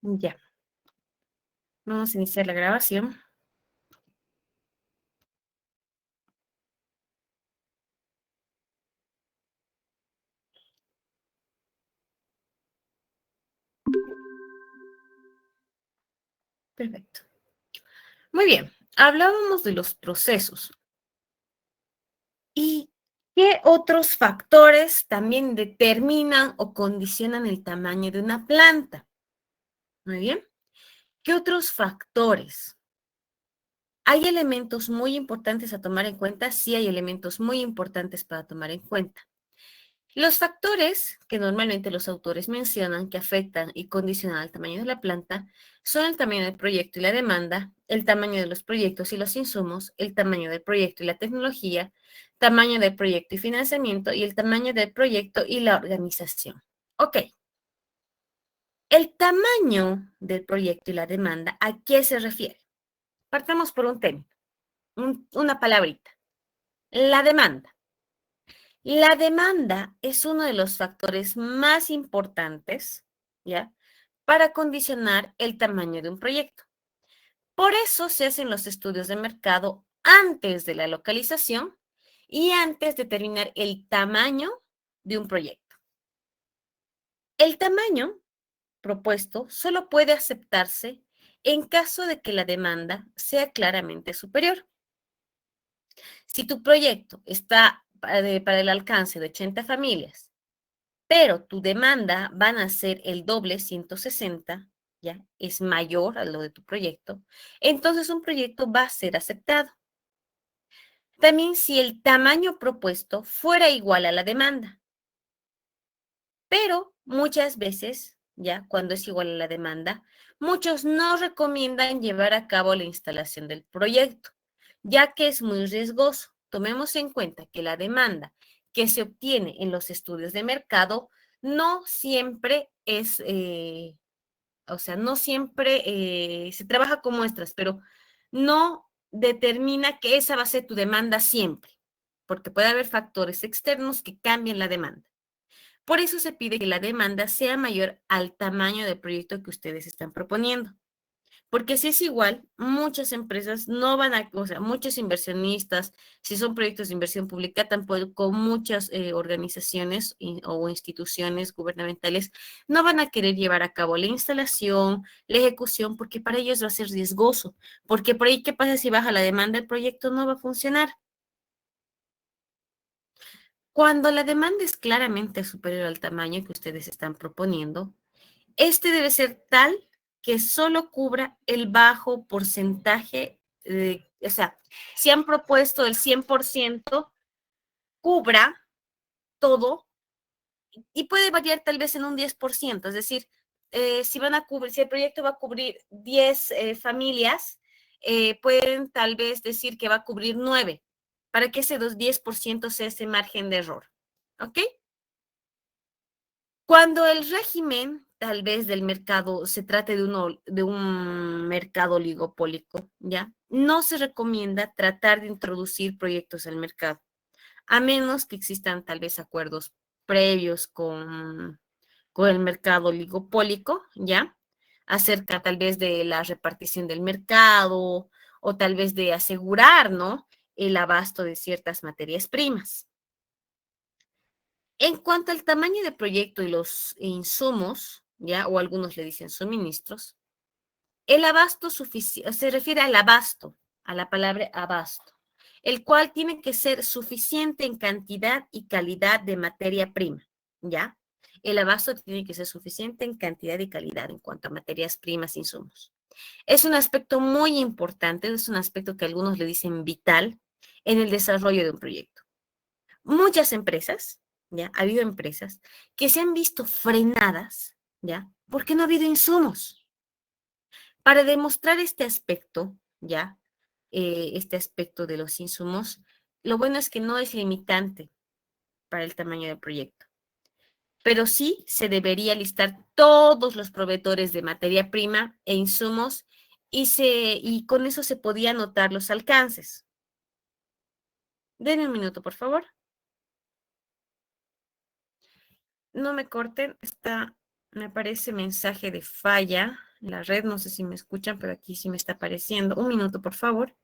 Ya, vamos a iniciar la grabación. Perfecto. Muy bien, hablábamos de los procesos. ¿Y qué otros factores también determinan o condicionan el tamaño de una planta? Muy bien. ¿Qué otros factores? ¿Hay elementos muy importantes a tomar en cuenta? Sí, hay elementos muy importantes para tomar en cuenta. Los factores que normalmente los autores mencionan que afectan y condicionan el tamaño de la planta son el tamaño del proyecto y la demanda, el tamaño de los proyectos y los insumos, el tamaño del proyecto y la tecnología, tamaño del proyecto y financiamiento y el tamaño del proyecto y la organización. Ok, el tamaño del proyecto y la demanda, ¿a qué se refiere? Partamos por un tema, una palabrita, la demanda. La demanda es uno de los factores más importantes, ¿ya? Para condicionar el tamaño de un proyecto. Por eso se hacen los estudios de mercado antes de la localización y antes de determinar el tamaño de un proyecto. El tamaño propuesto solo puede aceptarse en caso de que la demanda sea claramente superior. Si tu proyecto está para el alcance de 80 familias, pero tu demanda van a ser el doble, 160, ¿ya? Es mayor a lo de tu proyecto, entonces un proyecto va a ser aceptado. También si el tamaño propuesto fuera igual a la demanda, pero muchas veces, ya cuando es igual a la demanda, muchos no recomiendan llevar a cabo la instalación del proyecto, ya que es muy riesgoso. Tomemos en cuenta que la demanda que se obtiene en los estudios de mercado no siempre es, o sea, no siempre se trabaja con muestras, pero no determina que esa va a ser tu demanda siempre, porque puede haber factores externos que cambien la demanda. Por eso se pide que la demanda sea mayor al tamaño del proyecto que ustedes están proponiendo. Porque si es igual, muchas empresas no van a, o sea, muchos inversionistas, si son proyectos de inversión pública, tampoco muchas organizaciones o instituciones gubernamentales no van a querer llevar a cabo la instalación, la ejecución, porque para ellos va a ser riesgoso. Porque por ahí, ¿qué pasa si baja la demanda? El proyecto no va a funcionar. Cuando la demanda es claramente superior al tamaño que ustedes están proponiendo, este debe ser tal que solo cubra el bajo porcentaje, o sea, si han propuesto el 100%, cubra todo y puede variar tal vez en un 10%, es decir, si van a cubrir, si el proyecto va a cubrir 10 familias, pueden tal vez decir que va a cubrir 9, para que ese 10% sea ese margen de error. ¿Ok? Cuando el régimen, tal vez del mercado, se trate de un mercado oligopólico, ¿ya? No se recomienda tratar de introducir proyectos al mercado, a menos que existan tal vez acuerdos previos con el mercado oligopólico, ¿ya? Acerca tal vez de la repartición del mercado o tal vez de asegurar, ¿no? El abasto de ciertas materias primas. En cuanto al tamaño de proyecto y los insumos, ya, o algunos le dicen suministros, el abasto suficiente, se refiere al abasto, a la palabra abasto, el cual tiene que ser suficiente en cantidad y calidad de materia prima, ¿ya? El abasto tiene que ser suficiente en cantidad y calidad en cuanto a materias primas, insumos. Es un aspecto muy importante, es un aspecto que algunos le dicen vital en el desarrollo de un proyecto. Muchas empresas, ¿ya? Ha habido empresas que se han visto frenadas, ¿ya? Porque no ha habido insumos. Para demostrar este aspecto, ¿ya? Este aspecto de los insumos, lo bueno es que no es limitante para el tamaño del proyecto, pero sí se debería listar todos los proveedores de materia prima e insumos y con eso se podía anotar los alcances. Denme un minuto, por favor. No me corten, me aparece mensaje de falla. la red, no sé si me escuchan, pero aquí sí me está apareciendo. Un minuto, por favor.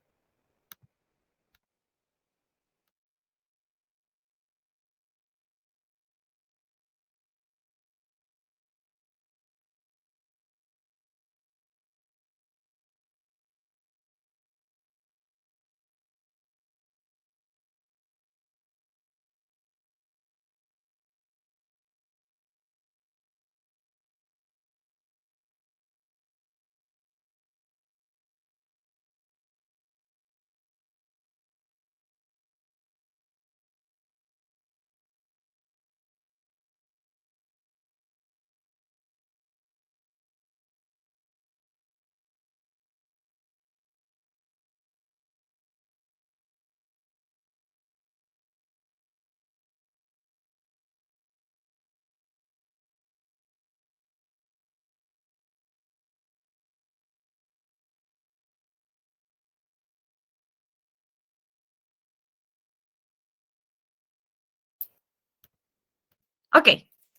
Ok,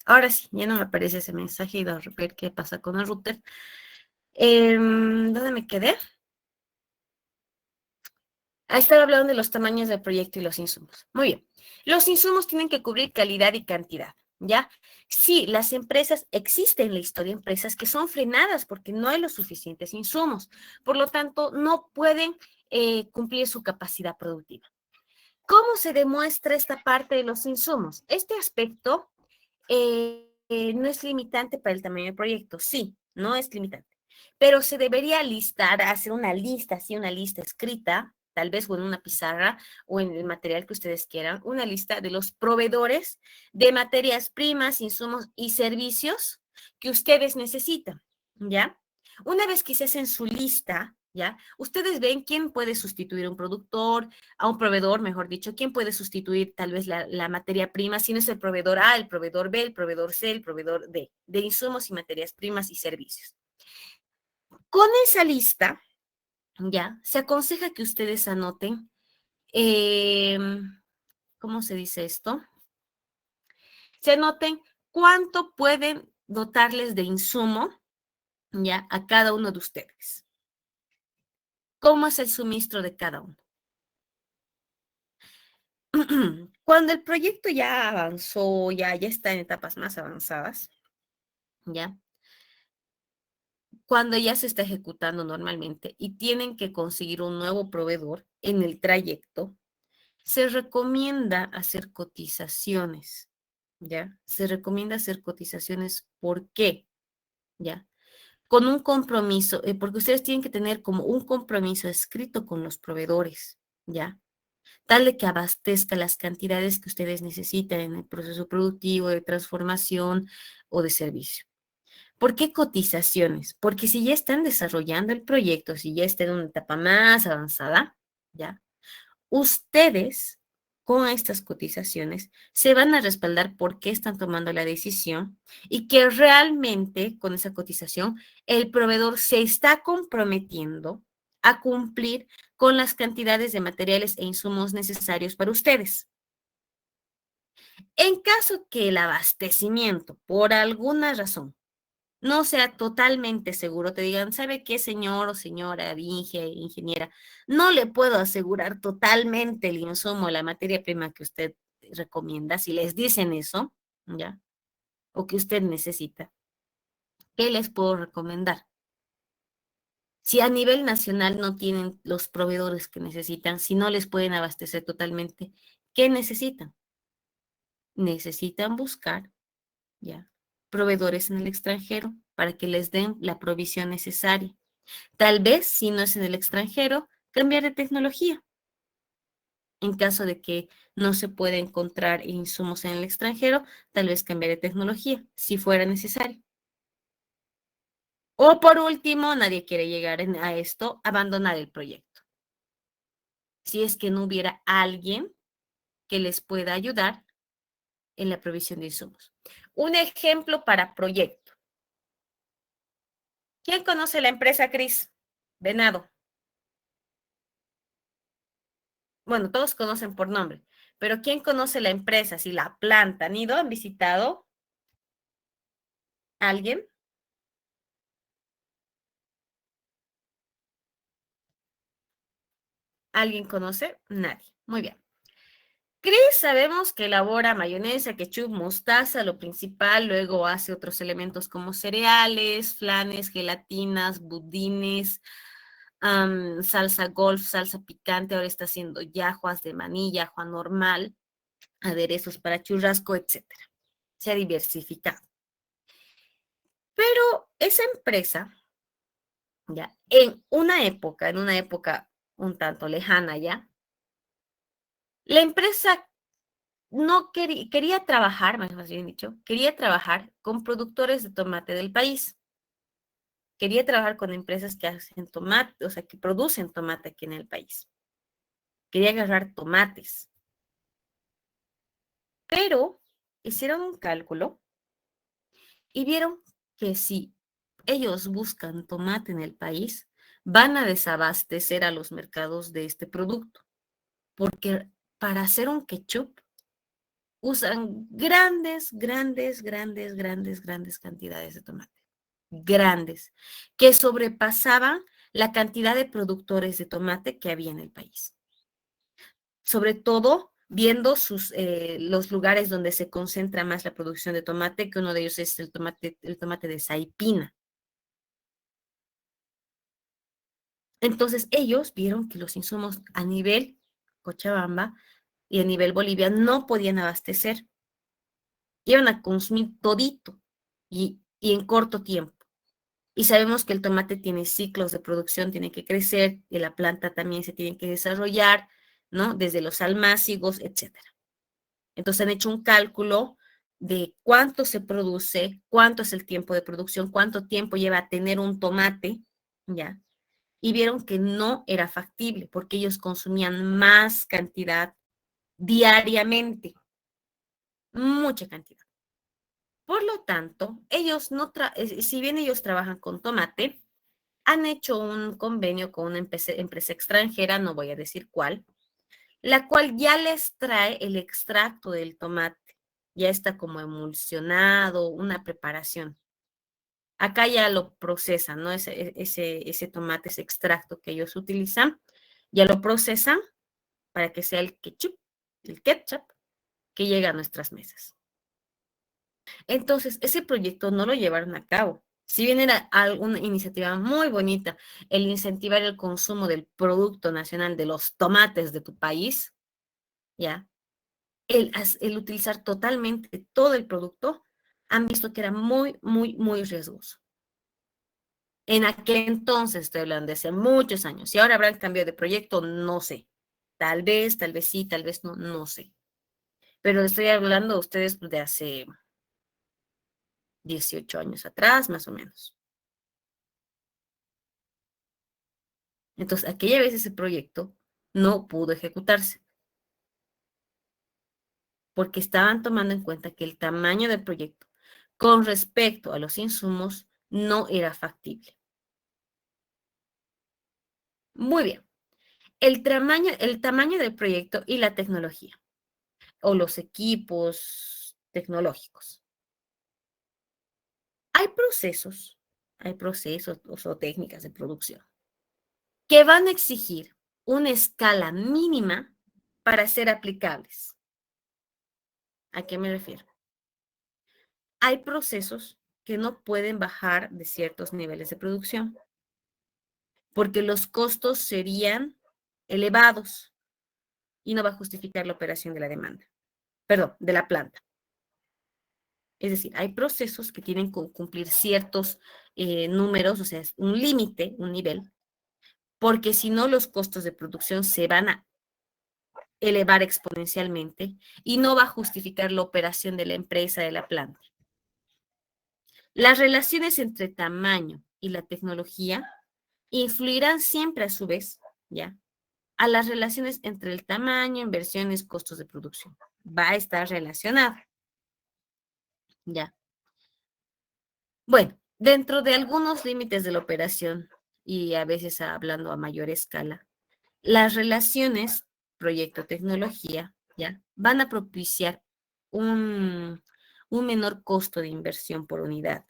ahora sí, ya no me aparece ese mensaje y voy a ver qué pasa con el router. ¿Dónde me quedé? Ahí estaba hablando de los tamaños del proyecto y los insumos. Muy bien. Los insumos tienen que cubrir calidad y cantidad, ¿ya? Sí, las empresas, existen en la historia empresas que son frenadas porque no hay los suficientes insumos. Por lo tanto, no pueden cumplir su capacidad productiva. ¿Cómo se demuestra esta parte de los insumos? Este aspecto no es limitante para el tamaño del proyecto. Sí, no es limitante. Pero se debería listar, hacer una lista, así una lista escrita, tal vez o en una pizarra o en el material que ustedes quieran, una lista de los proveedores de materias primas, insumos y servicios que ustedes necesitan, ¿ya? Una vez que se hacen su lista, ¿ya? Ustedes ven quién puede sustituir a un productor, a un proveedor, mejor dicho, quién puede sustituir tal vez la materia prima, si no es el proveedor A, el proveedor B, el proveedor C, el proveedor D, de insumos y materias primas y servicios. Con esa lista, ya, se aconseja que ustedes anoten, eh, ¿cómo se dice esto? Se anoten cuánto pueden dotarles de insumo, ya, a cada uno de ustedes. ¿Cómo es el suministro de cada uno? Cuando el proyecto ya avanzó, ya está en etapas más avanzadas, ¿ya? Cuando ya se está ejecutando normalmente y tienen que conseguir un nuevo proveedor en el trayecto, se recomienda hacer cotizaciones, ¿ya? Se recomienda hacer cotizaciones, ¿por qué? ¿Ya? Con un compromiso, porque ustedes tienen que tener como un compromiso escrito con los proveedores, ¿ya? Tal de que abastezca las cantidades que ustedes necesitan en el proceso productivo, de transformación o de servicio. ¿Por qué cotizaciones? Porque si ya están desarrollando el proyecto, si ya está en una etapa más avanzada, ¿ya? Ustedes con estas cotizaciones se van a respaldar por qué están tomando la decisión y que realmente con esa cotización el proveedor se está comprometiendo a cumplir con las cantidades de materiales e insumos necesarios para ustedes. En caso que el abastecimiento, por alguna razón, no sea totalmente seguro, te digan, ¿sabe qué, señor o señora, ingeniera? No le puedo asegurar totalmente el insumo, la materia prima que usted recomienda, si les dicen eso, ¿ya? O que usted necesita, ¿qué les puedo recomendar? Si a nivel nacional no tienen los proveedores que necesitan, si no les pueden abastecer totalmente, ¿qué necesitan? Necesitan buscar, ¿ya? Proveedores en el extranjero para que les den la provisión necesaria. Tal vez, si no es en el extranjero, cambiar de tecnología. En caso de que no se pueda encontrar insumos en el extranjero, tal vez cambiar de tecnología, si fuera necesario. O por último, nadie quiere llegar a esto, abandonar el proyecto. Si es que no hubiera alguien que les pueda ayudar en la provisión de insumos. Un ejemplo para proyecto. ¿Quién conoce la empresa Cris? Venado. Bueno, todos conocen por nombre, pero ¿quién conoce la empresa? Si la planta, ¿han ido? ¿Han visitado? ¿Alguien? ¿Alguien conoce? Nadie. Muy bien. Chris sabemos que elabora mayonesa, ketchup, mostaza, lo principal, luego hace otros elementos como cereales, flanes, gelatinas, budines, salsa golf, salsa picante, ahora está haciendo yajuas de maní, yahua normal, aderezos para churrasco, etcétera. Se ha diversificado. Pero esa empresa, ya, en una época un tanto lejana ya, la empresa no quería trabajar, más bien dicho, quería trabajar con productores de tomate del país. Quería trabajar con empresas que hacen tomate, o sea, que producen tomate aquí en el país. Quería agarrar tomates. Pero hicieron un cálculo y vieron que si ellos buscan tomate en el país, van a desabastecer a los mercados de este producto. Porque para hacer un ketchup usan grandes cantidades de tomate. Grandes, que sobrepasaban la cantidad de productores de tomate que había en el país. Sobre todo viendo los lugares donde se concentra más la producción de tomate, que uno de ellos es el tomate de Saipina. Entonces ellos vieron que los insumos a nivel Cochabamba y a nivel Bolivia no podían abastecer, iban a consumir todito y en corto tiempo. Y sabemos que el tomate tiene ciclos de producción, tiene que crecer, y la planta también se tiene que desarrollar, ¿no? Desde los almácigos, etcétera. Entonces han hecho un cálculo de cuánto se produce, cuánto es el tiempo de producción, cuánto tiempo lleva a tener un tomate, ¿ya? Y vieron que no era factible porque ellos consumían más cantidad diariamente, mucha cantidad. Por lo tanto, ellos no, si bien ellos trabajan con tomate, han hecho un convenio con una empresa extranjera, no voy a decir cuál, la cual ya les trae el extracto del tomate. Ya está como emulsionado, una preparación. Acá ya lo procesan, ¿no? Ese tomate, ese extracto que ellos utilizan, ya lo procesan para que sea el ketchup que llega a nuestras mesas. Entonces, ese proyecto no lo llevaron a cabo. Si bien era alguna iniciativa muy bonita, el incentivar el consumo del producto nacional de los tomates de tu país, ¿ya? El utilizar totalmente todo el producto, han visto que era muy riesgoso. En aquel entonces, estoy hablando de hace muchos años, y ahora habrán cambiado de proyecto, no sé. Tal vez sí, tal vez no, no sé. Pero estoy hablando de ustedes de hace 18 años atrás, más o menos. Entonces, aquella vez ese proyecto no pudo ejecutarse porque estaban tomando en cuenta que el tamaño del proyecto con respecto a los insumos no era factible. Muy bien. El tamaño del proyecto y la tecnología o los equipos tecnológicos. Hay hay procesos o técnicas de producción que van a exigir una escala mínima para ser aplicables. ¿A qué me refiero? Hay procesos que no pueden bajar de ciertos niveles de producción porque los costos serían elevados y no va a justificar la operación de la demanda, perdón, de la planta. Es decir, hay procesos que tienen que cumplir ciertos números, o sea, es un límite, un nivel, porque si no los costos de producción se van a elevar exponencialmente y no va a justificar la operación de la empresa, de la planta. Las relaciones entre tamaño y la tecnología influirán siempre a su vez, ¿ya? A las relaciones entre el tamaño, inversiones, costos de producción. Va a estar relacionado, ¿ya? Bueno, dentro de algunos límites de la operación y a veces hablando a mayor escala, las relaciones proyecto-tecnología, ¿ya? Van a propiciar un, un menor costo de inversión por unidad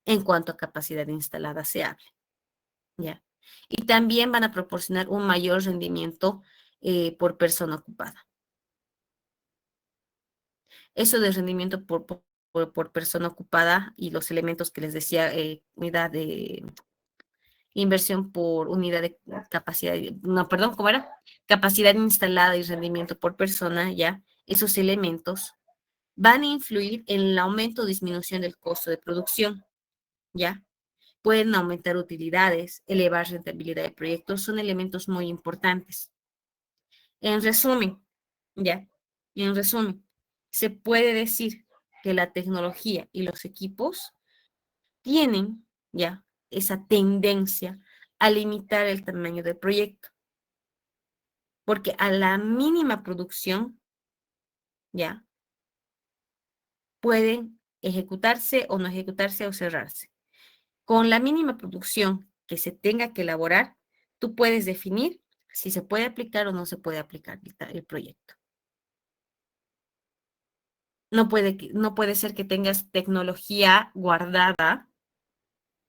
en cuanto a capacidad instalada se hable, ¿ya? Y también van a proporcionar un mayor rendimiento por persona ocupada. Eso de rendimiento por persona ocupada y los elementos que les decía, unidad de inversión por unidad de capacidad, no, perdón, ¿cómo era? Capacidad instalada y rendimiento por persona, ya, esos elementos van a influir en el aumento o disminución del costo de producción, ya. Pueden aumentar utilidades, elevar rentabilidad de proyectos, son elementos muy importantes. En resumen, ya, en resumen, se puede decir que la tecnología y los equipos tienen ya esa tendencia a limitar el tamaño del proyecto, porque a la mínima producción ya pueden ejecutarse o no ejecutarse o cerrarse. Con la mínima producción que se tenga que elaborar, tú puedes definir si se puede aplicar o no se puede aplicar el proyecto. No puede ser que tengas tecnología guardada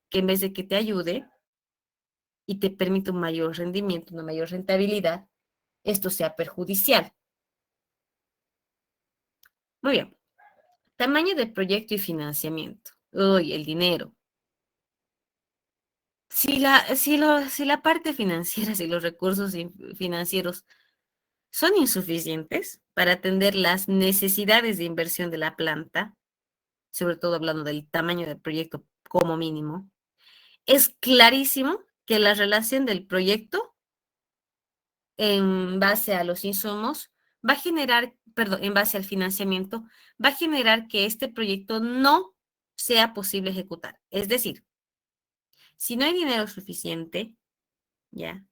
que en vez de que te ayude y te permita un mayor rendimiento, una mayor rentabilidad, esto sea perjudicial. Muy bien. Tamaño del proyecto y financiamiento. Uy, el dinero. Si la parte financiera, si los recursos financieros son insuficientes para atender las necesidades de inversión de la planta, sobre todo hablando del tamaño del proyecto como mínimo, es clarísimo que la relación del proyecto en base a los insumos va a generar, perdón, en base al financiamiento, va a generar que este proyecto no sea posible ejecutar. Es decir, si no hay dinero suficiente, ¿ya?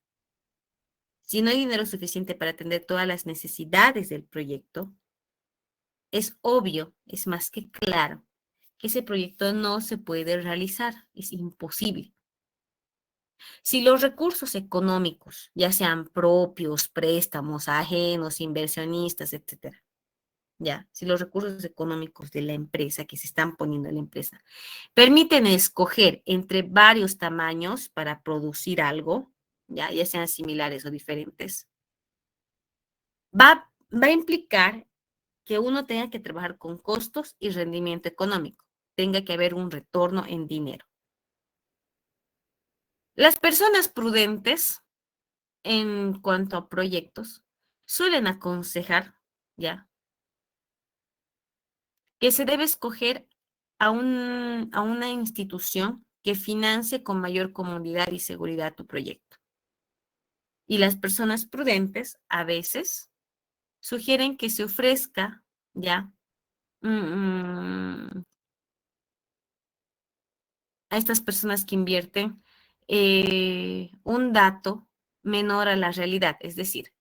Si no hay dinero suficiente para atender todas las necesidades del proyecto, es obvio, es más que claro, que ese proyecto no se puede realizar, es imposible. Si los recursos económicos, ya sean propios, préstamos, ajenos, inversionistas, etcétera, ya, si los recursos económicos de la empresa que se están poniendo en la empresa permiten escoger entre varios tamaños para producir algo, ya sean similares o diferentes, va a implicar que uno tenga que trabajar con costos y rendimiento económico, tenga que haber un retorno en dinero. Las personas prudentes en cuanto a proyectos suelen aconsejar, ya, que se debe escoger a una institución que financie con mayor comodidad y seguridad tu proyecto. Y las personas prudentes a veces sugieren que se ofrezca, ya, a estas personas que invierten un dato menor a la realidad. Es decir,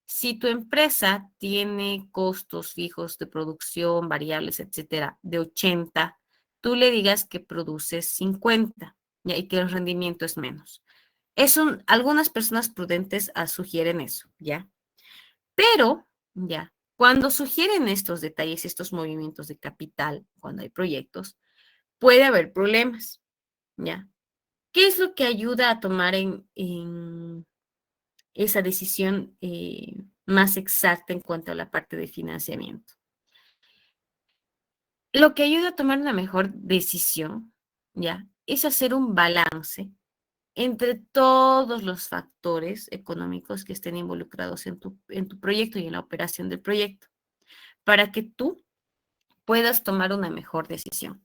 si tu empresa tiene costos fijos de producción, variables, etcétera, de 80, tú le digas que produces 50, ¿ya? Y que el rendimiento es menos. Algunas personas prudentes sugieren eso, ¿ya? Pero, ya, cuando sugieren estos detalles, estos movimientos de capital, cuando hay proyectos, puede haber problemas, ¿ya? ¿Qué es lo que ayuda a tomar en esa decisión más exacta en cuanto a la parte de financiamiento? Lo que ayuda a tomar una mejor decisión, ¿ya? Es hacer un balance entre todos los factores económicos que estén involucrados en tu proyecto y en la operación del proyecto, para que tú puedas tomar una mejor decisión.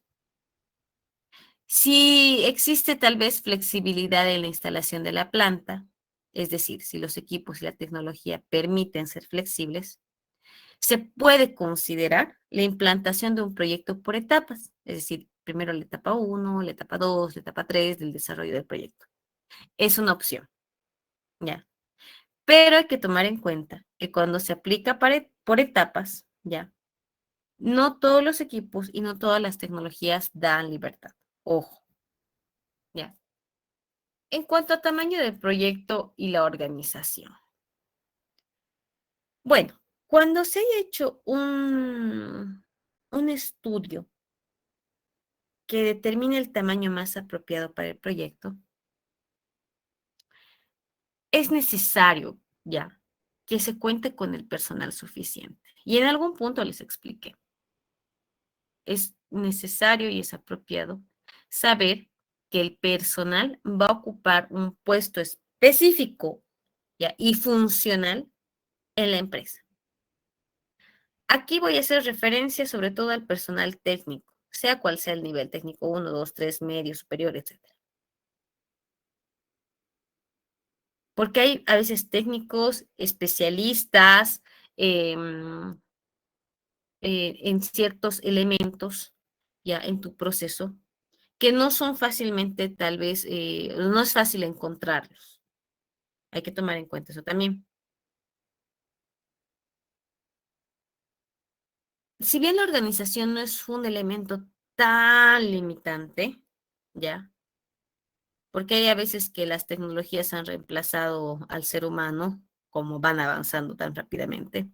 Si existe tal vez flexibilidad en la instalación de la planta, es decir, si los equipos y la tecnología permiten ser flexibles, se puede considerar la implantación de un proyecto por etapas, es decir, primero la etapa 1, la etapa 2, la etapa 3 del desarrollo del proyecto. Es una opción, ¿ya? Pero hay que tomar en cuenta que cuando se aplica por etapas, ¿ya? No todos los equipos y no todas las tecnologías dan libertad. Ojo, ¿ya? En cuanto a tamaño del proyecto y la organización. Bueno, cuando se haya hecho un estudio que determine el tamaño más apropiado para el proyecto, es necesario ya que se cuente con el personal suficiente. Y en algún punto les expliqué, es necesario y es apropiado saber que el personal va a ocupar un puesto específico ya, y funcional en la empresa. Aquí voy a hacer referencia sobre todo al personal técnico, sea cual sea el nivel técnico, 1, 2, 3, medio, superior, etcétera. Porque hay a veces técnicos, especialistas en ciertos elementos ya en tu proceso que no son fácilmente, tal vez, no es fácil encontrarlos. Hay que tomar en cuenta eso también. Si bien la organización no es un elemento tan limitante, ¿ya? Porque hay a veces que las tecnologías han reemplazado al ser humano, como van avanzando tan rápidamente.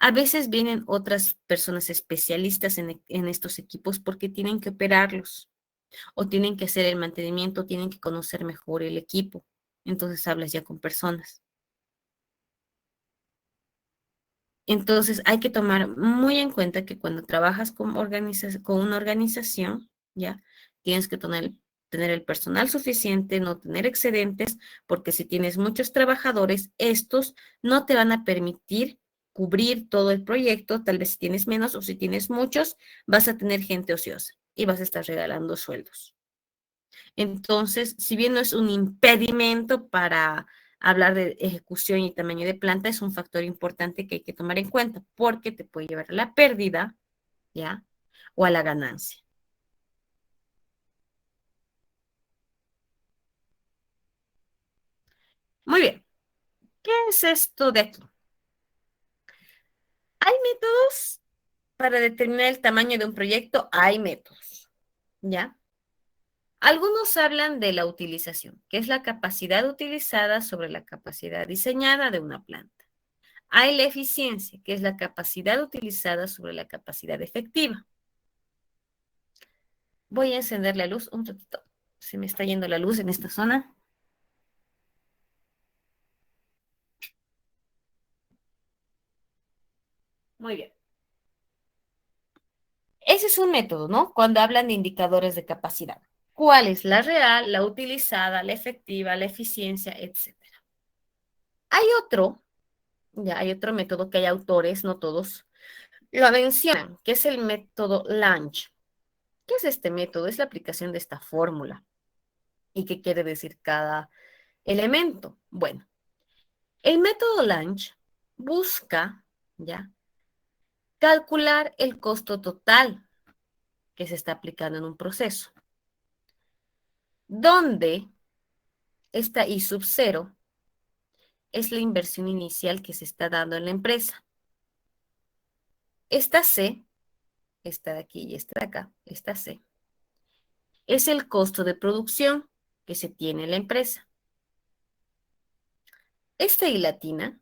A veces vienen otras personas especialistas en estos equipos porque tienen que operarlos o tienen que hacer el mantenimiento, tienen que conocer mejor el equipo. Entonces hablas ya con personas. Entonces hay que tomar muy en cuenta que cuando trabajas con una organización, ya tienes que tener el personal suficiente, no tener excedentes, porque si tienes muchos trabajadores, estos no te van a permitir cubrir todo el proyecto, tal vez si tienes menos o si tienes muchos, vas a tener gente ociosa y vas a estar regalando sueldos. Entonces, si bien no es un impedimento para hablar de ejecución y tamaño de planta, es un factor importante que hay que tomar en cuenta porque te puede llevar a la pérdida, ¿ya? O a la ganancia. Muy bien. ¿Qué es esto de aquí? ¿Hay métodos para determinar el tamaño de un proyecto? Hay métodos, ¿ya? Algunos hablan de la utilización, que es la capacidad utilizada sobre la capacidad diseñada de una planta. Hay la eficiencia, que es la capacidad utilizada sobre la capacidad efectiva. Voy a encender la luz un ratito. Se me está yendo la luz en esta zona. Muy bien. Ese es un método, ¿no? Cuando hablan de indicadores de capacidad. ¿Cuál es la real, la utilizada, la efectiva, la eficiencia, etcétera? Hay otro, ya hay otro método que hay autores, no todos, lo mencionan, que es el método Lange. ¿Qué es este método? Es la aplicación de esta fórmula. ¿Y qué quiere decir cada elemento? Bueno, el método Lange busca, ¿ya? Calcular el costo total que se está aplicando en un proceso, donde esta I sub cero es la inversión inicial que se está dando en la empresa. Esta C, esta de aquí y esta de acá, esta C, es el costo de producción que se tiene en la empresa. Esta I latina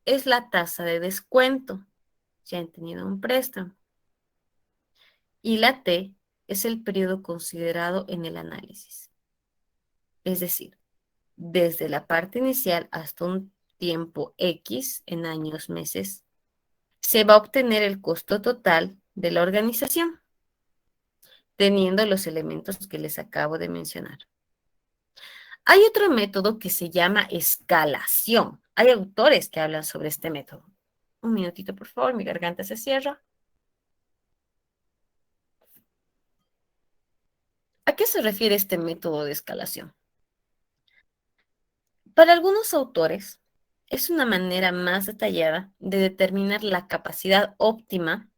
es la tasa de descuento, si han tenido un préstamo. Y la T es el periodo considerado en el análisis. Es decir, desde la parte inicial hasta un tiempo X en años, meses, se va a obtener el costo total de la organización, teniendo los elementos que les acabo de mencionar. Hay otro método que se llama escalación. Hay autores que hablan sobre este método. Un minutito, por favor, mi garganta se cierra. ¿A qué se refiere este método de escalación? Para algunos autores, es una manera más detallada de determinar la capacidad óptima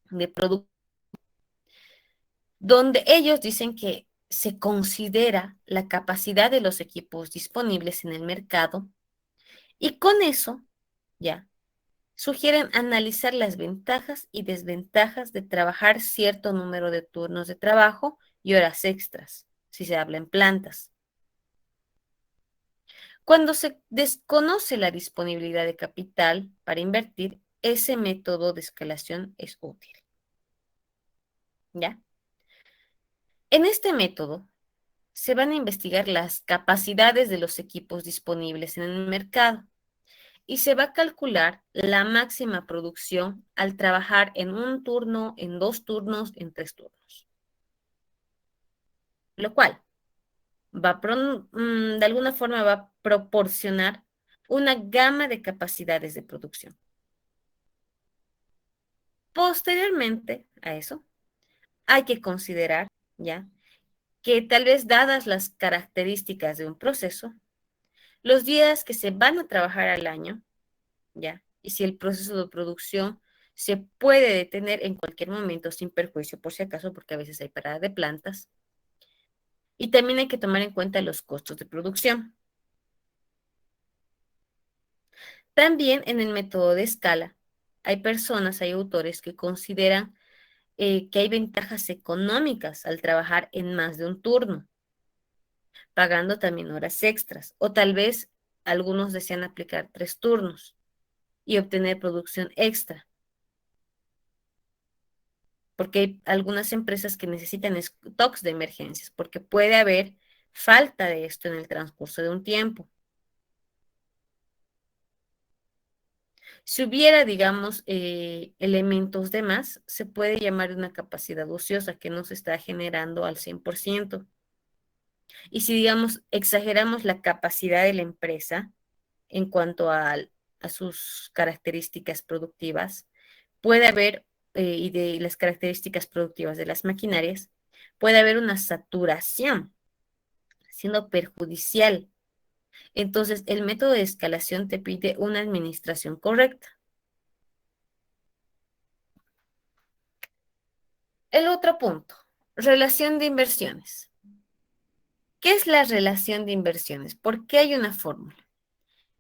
de producto, donde ellos dicen que se considera la capacidad de los equipos disponibles en el mercado y con eso, ya, sugieren analizar las ventajas y desventajas de trabajar cierto número de turnos de trabajo y horas extras, si se habla en plantas. Cuando se desconoce la disponibilidad de capital para invertir, ese método de escalación es útil. ¿Ya? En este método, se van a investigar las capacidades de los equipos disponibles en el mercado y se va a calcular la máxima producción al trabajar en un turno, en 2 turnos, en 3 turnos. Lo cual de alguna forma va a proporcionar una gama de capacidades de producción. Posteriormente a eso, hay que considerar, ¿ya?, que tal vez dadas las características de un proceso, los días que se van a trabajar al año, ¿ya?, y si el proceso de producción se puede detener en cualquier momento sin perjuicio, por si acaso, porque a veces hay parada de plantas, y también hay que tomar en cuenta los costos de producción. También en el método de escala, hay personas, hay autores que consideran que hay ventajas económicas al trabajar en más de un turno, pagando también horas extras, o tal vez algunos desean aplicar 3 turnos y obtener producción extra, porque hay algunas empresas que necesitan stocks de emergencias, porque puede haber falta de esto en el transcurso de un tiempo. Si hubiera, digamos, elementos de más, se puede llamar una capacidad ociosa que no se está generando al 100%. Y si, digamos, exageramos la capacidad de la empresa en cuanto a sus características productivas, puede haber, y de las características productivas de las maquinarias, puede haber una saturación, siendo perjudicial. Entonces, el método de escalación te pide una administración correcta. El otro punto, relación de inversiones. ¿Qué es la relación de inversiones? ¿Por qué hay una fórmula?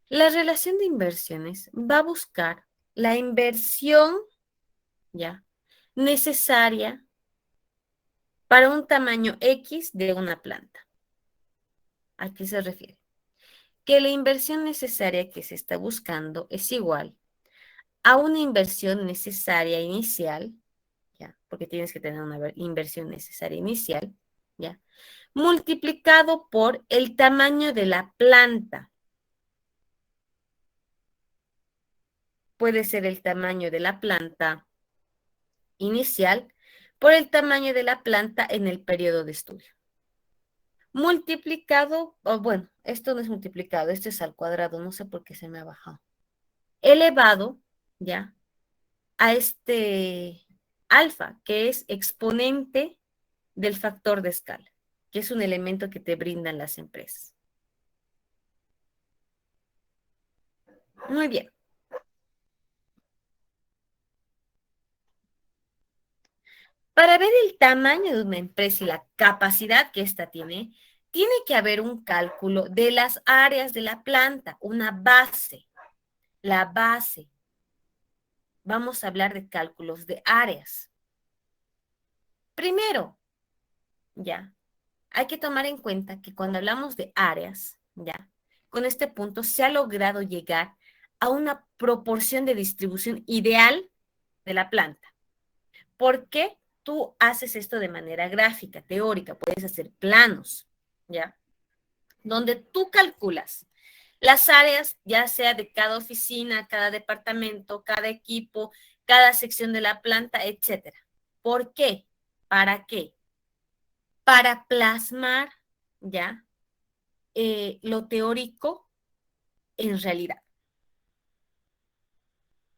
La relación de inversiones va a buscar la inversión, ¿ya?, necesaria para un tamaño X de una planta. ¿A qué se refiere? Que la inversión necesaria que se está buscando es igual a una inversión necesaria inicial, ¿ya?, porque tienes que tener una inversión necesaria inicial, ¿ya?, multiplicado por el tamaño de la planta. Puede ser el tamaño de la planta inicial por el tamaño de la planta en el periodo de estudio. Multiplicado, o bueno, esto no es multiplicado, esto es al cuadrado, no sé por qué se me ha bajado. Elevado, ¿ya?, a este alfa, que es exponente del factor de escala, que es un elemento que te brindan las empresas. Muy bien. Para ver el tamaño de una empresa y la capacidad que ésta tiene que haber un cálculo de las áreas de la planta, una base, la base. Vamos a hablar de cálculos de áreas. Primero, ya, hay que tomar en cuenta que cuando hablamos de áreas, ya, con este punto se ha logrado llegar a una proporción de distribución ideal de la planta. ¿Por qué tú haces esto de manera gráfica, teórica? Puedes hacer planos, ¿ya?, donde tú calculas las áreas, ya sea de cada oficina, cada departamento, cada equipo, cada sección de la planta, etcétera. ¿Por qué? ¿Para qué? Para plasmar, ¿ya?, lo teórico en realidad.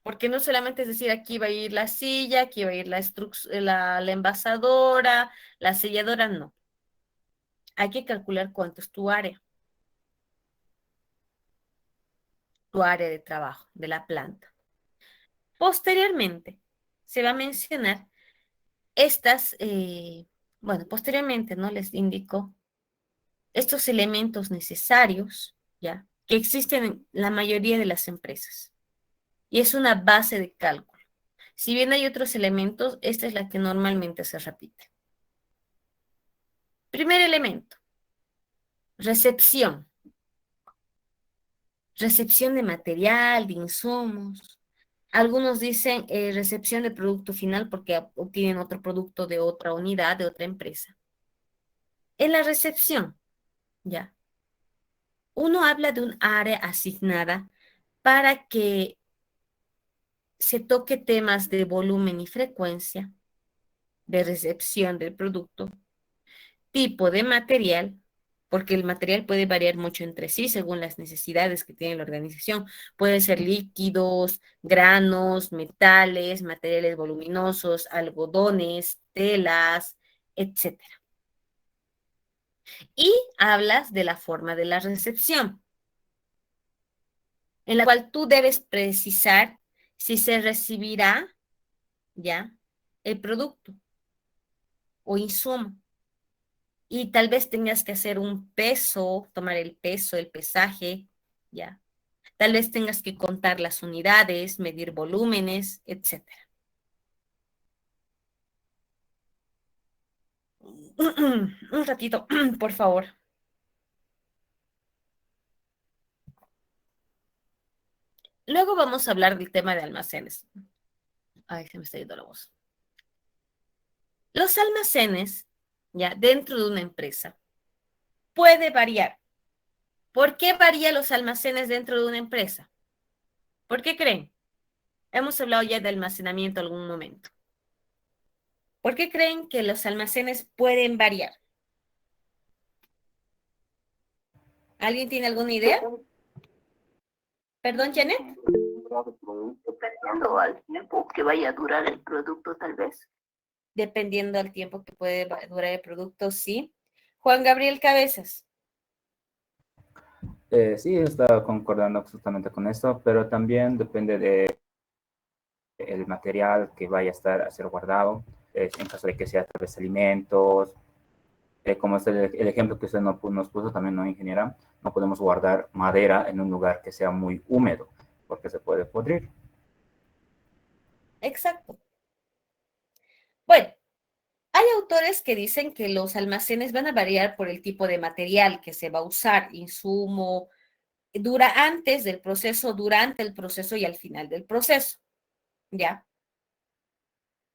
Porque no solamente es decir, aquí va a ir la silla, aquí va a ir la envasadora, la selladora, no. Hay que calcular cuánto es tu área de trabajo de la planta. Posteriormente, se va a mencionar estas, bueno, posteriormente, ¿no?, les indico estos elementos necesarios, ¿ya?, que existen en la mayoría de las empresas. Y es una base de cálculo. Si bien hay otros elementos, esta es la que normalmente se repite. Primer elemento, recepción. Recepción de material, de insumos. Algunos dicen recepción de producto final porque obtienen otro producto de otra unidad, de otra empresa. En la recepción, ¿ya? Uno habla de un área asignada para que se toque temas de volumen y frecuencia, de recepción del producto, tipo de material, porque el material puede variar mucho entre sí según las necesidades que tiene la organización. Pueden ser líquidos, granos, metales, materiales voluminosos, algodones, telas, etcétera. Y hablas de la forma de la recepción, en la cual tú debes precisar si se recibirá ya el producto o insumo. Y tal vez tengas que hacer un peso, tomar el peso, el pesaje, ya. Tal vez tengas que contar las unidades, medir volúmenes, etcétera. Un ratito, por favor. Luego vamos a hablar del tema de almacenes. Ay, se me está yendo la voz. Los almacenes, ya, dentro de una empresa, puede variar. ¿Por qué varían los almacenes dentro de una empresa? ¿Por qué creen? Hemos hablado ya de almacenamiento en algún momento. ¿Por qué creen que los almacenes pueden variar? ¿Alguien tiene alguna idea? Perdón, Janet. Dependiendo al tiempo que vaya a durar el producto, tal vez. Dependiendo del tiempo que puede durar el producto, sí. Juan Gabriel Cabezas. Sí, está concordando absolutamente con esto, pero también depende de el material que vaya a estar a ser guardado, en caso de que sea tal vez alimentos, como es el ejemplo que usted nos puso también, ¿no, ingeniera? No podemos guardar madera en un lugar que sea muy húmedo, porque se puede podrir. Exacto. Bueno, hay autores que dicen que los almacenes van a variar por el tipo de material que se va a usar, insumo, dura antes del proceso, durante el proceso y al final del proceso. ¿Ya?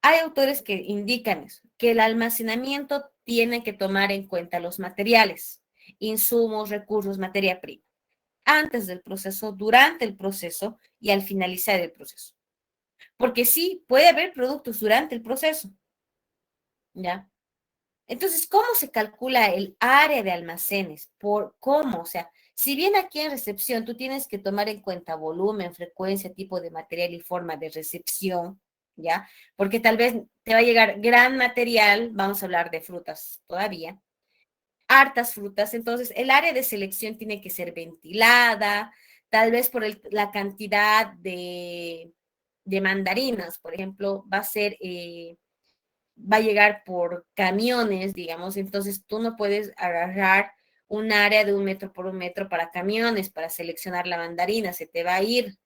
Hay autores que indican eso, que el almacenamiento tiene que tomar en cuenta los materiales, insumos, recursos, materia prima, antes del proceso, durante el proceso y al finalizar el proceso. Porque sí, puede haber productos durante el proceso, ¿ya? Entonces, ¿cómo se calcula el área de almacenes? ¿Por cómo? O sea, si bien aquí en recepción tú tienes que tomar en cuenta volumen, frecuencia, tipo de material y forma de recepción, ¿ya? Porque tal vez te va a llegar gran material, vamos a hablar de frutas todavía, hartas frutas, entonces el área de selección tiene que ser ventilada, tal vez por la cantidad de mandarinas, por ejemplo, va a llegar por camiones, digamos, entonces tú no puedes agarrar un área de 1 metro por 1 metro para camiones, para seleccionar la mandarina, se te va a ir,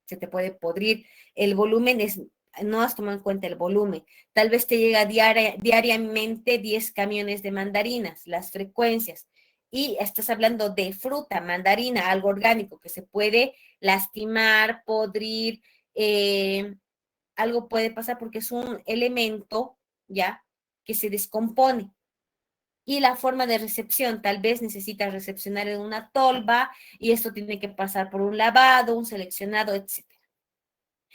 se te puede podrir. El volumen es, no has tomado en cuenta el volumen. Tal vez te llega diariamente 10 camiones de mandarinas, las frecuencias. Y estás hablando de fruta, mandarina, algo orgánico que se puede lastimar, podrir, algo puede pasar porque es un elemento, ¿ya? Que se descompone. Y la forma de recepción, tal vez necesitas recepcionar en una tolva y esto tiene que pasar por un lavado, un seleccionado, etcétera.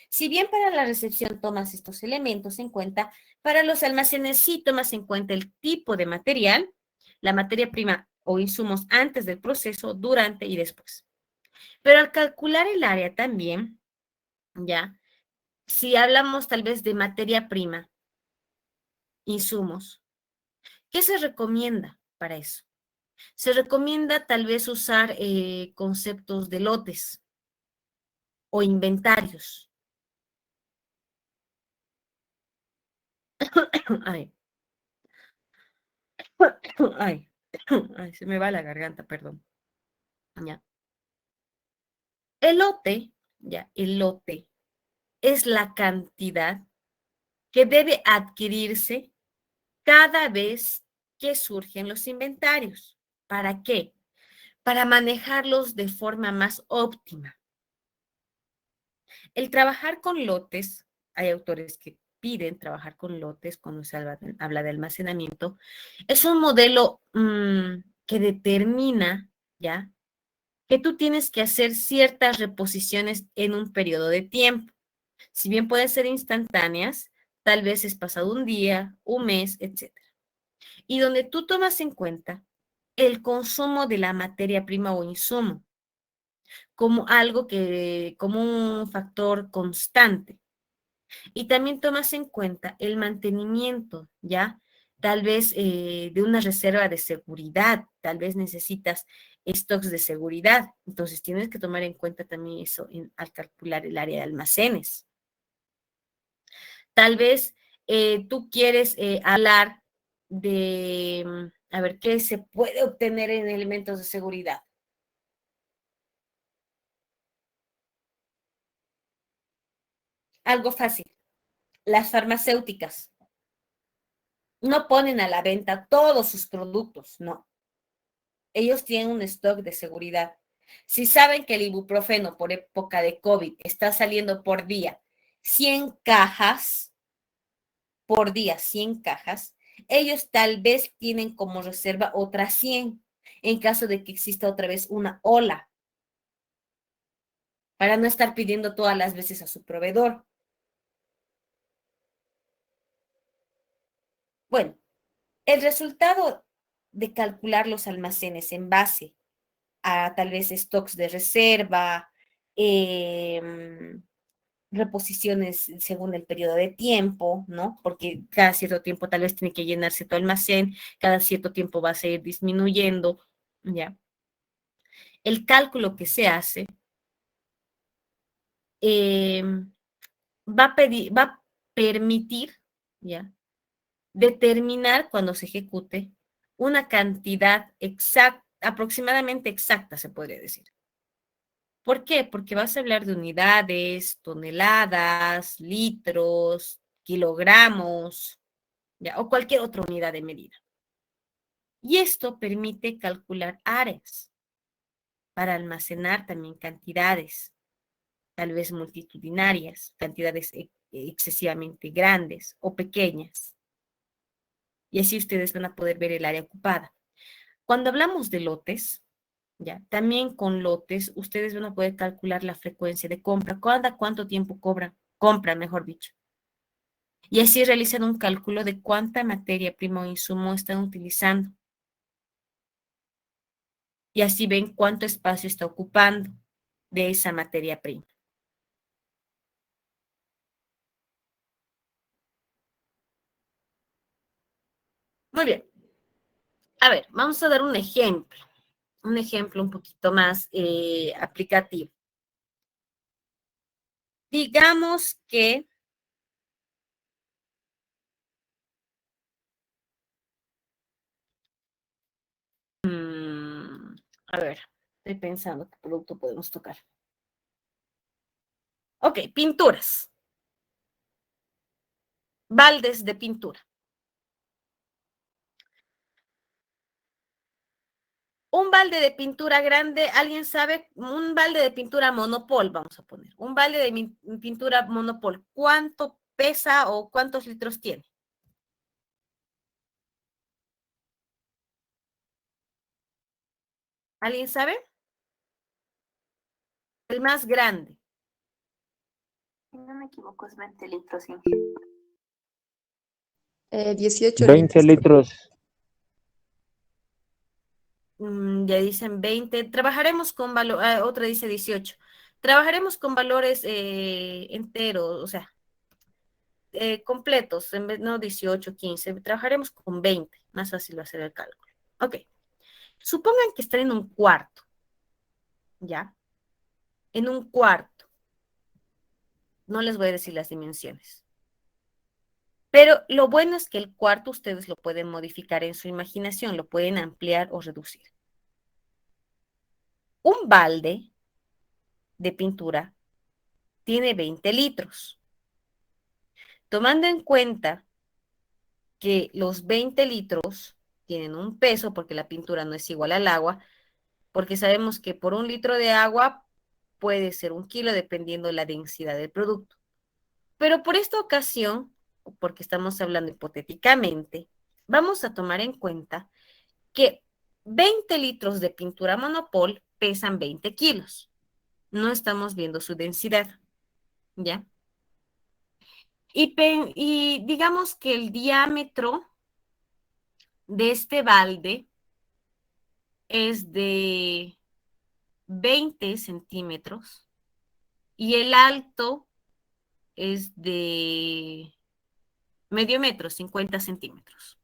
Si bien para la recepción tomas estos elementos en cuenta, para los almacenes sí tomas en cuenta el tipo de material, la materia prima o insumos antes del proceso, durante y después. Pero al calcular el área también, ya, si hablamos tal vez de materia prima, insumos, ¿qué se recomienda para eso? Se recomienda tal vez usar conceptos de lotes o inventarios. Ay, ay, ay, se me va la garganta, perdón. Ya. El lote, ya, el lote es la cantidad que debe adquirirse cada vez que surgen los inventarios. ¿Para qué? Para manejarlos de forma más óptima. El trabajar con lotes, hay autores que piden trabajar con lotes cuando se habla de almacenamiento, es un modelo que determina, ¿ya?, que tú tienes que hacer ciertas reposiciones en un periodo de tiempo. Si bien pueden ser instantáneas, tal vez es pasado un día, un mes, etcétera. Y donde tú tomas en cuenta el consumo de la materia prima o insumo como algo que, como un factor constante. Y también tomas en cuenta el mantenimiento, ¿ya? Tal vez de una reserva de seguridad, tal vez necesitas stocks de seguridad. Entonces tienes que tomar en cuenta también eso al calcular el área de almacenes. Tal vez tú quieres hablar de, a ver, ¿qué se puede obtener en elementos de seguridad? Algo fácil. Las farmacéuticas no ponen a la venta todos sus productos, no. Ellos tienen un stock de seguridad. Si saben que el ibuprofeno por época de COVID está saliendo por día 100 cajas, por día 100 cajas, ellos tal vez tienen como reserva otras 100 en caso de que exista otra vez una ola, para no estar pidiendo todas las veces a su proveedor. Bueno, el resultado de calcular los almacenes en base a tal vez stocks de reserva, reposiciones según el periodo de tiempo, ¿no? Porque cada cierto tiempo tal vez tiene que llenarse tu almacén, cada cierto tiempo va a seguir disminuyendo, ¿ya? El cálculo que se hace eh, va a permitir, ¿ya?, determinar cuando se ejecute una cantidad exacta, aproximadamente exacta, se podría decir. ¿Por qué? Porque vas a hablar de unidades, toneladas, litros, kilogramos, ¿ya?, o cualquier otra unidad de medida. Y esto permite calcular áreas para almacenar también cantidades, tal vez multitudinarias, cantidades excesivamente grandes o pequeñas. Y así ustedes van a poder ver el área ocupada. Cuando hablamos de lotes, ¿ya?, también con lotes, ustedes van a poder calcular la frecuencia de compra, cuánto tiempo compra, mejor dicho. Y así realizan un cálculo de cuánta materia prima o insumo están utilizando. Y así ven cuánto espacio está ocupando de esa materia prima. Muy bien. A ver, vamos a dar un ejemplo un poquito más aplicativo. Digamos que a ver, estoy pensando qué producto podemos tocar. Ok, pinturas. Baldes de pintura. Un balde de pintura grande, ¿alguien sabe? Un balde de pintura Monopol, vamos a poner. Un balde de pintura Monopol, ¿cuánto pesa o cuántos litros tiene? ¿Alguien sabe? El más grande. Si no me equivoco, es 20 litros. 18 20 litros. Ya dicen 20. Trabajaremos con valor, otra dice 18. Trabajaremos con valores enteros, o sea, completos, en vez, no 18, 15. Trabajaremos con 20. Más fácil va a ser el cálculo. Ok. Supongan que están en un cuarto, ¿ya? En un cuarto. No les voy a decir las dimensiones. Pero lo bueno es que el cuarto ustedes lo pueden modificar en su imaginación, lo pueden ampliar o reducir. Un balde de pintura tiene 20 litros. Tomando en cuenta que los 20 litros tienen un peso, porque la pintura no es igual al agua, porque sabemos que por un litro de agua puede ser 1 kilo dependiendo la densidad del producto. Pero por esta ocasión porque estamos hablando hipotéticamente, vamos a tomar en cuenta que 20 litros de pintura Monopol pesan 20 kilos. No estamos viendo su densidad, ¿ya? Y digamos que el diámetro de este balde es de 20 centímetros y el alto es de medio metro, 50 centímetros.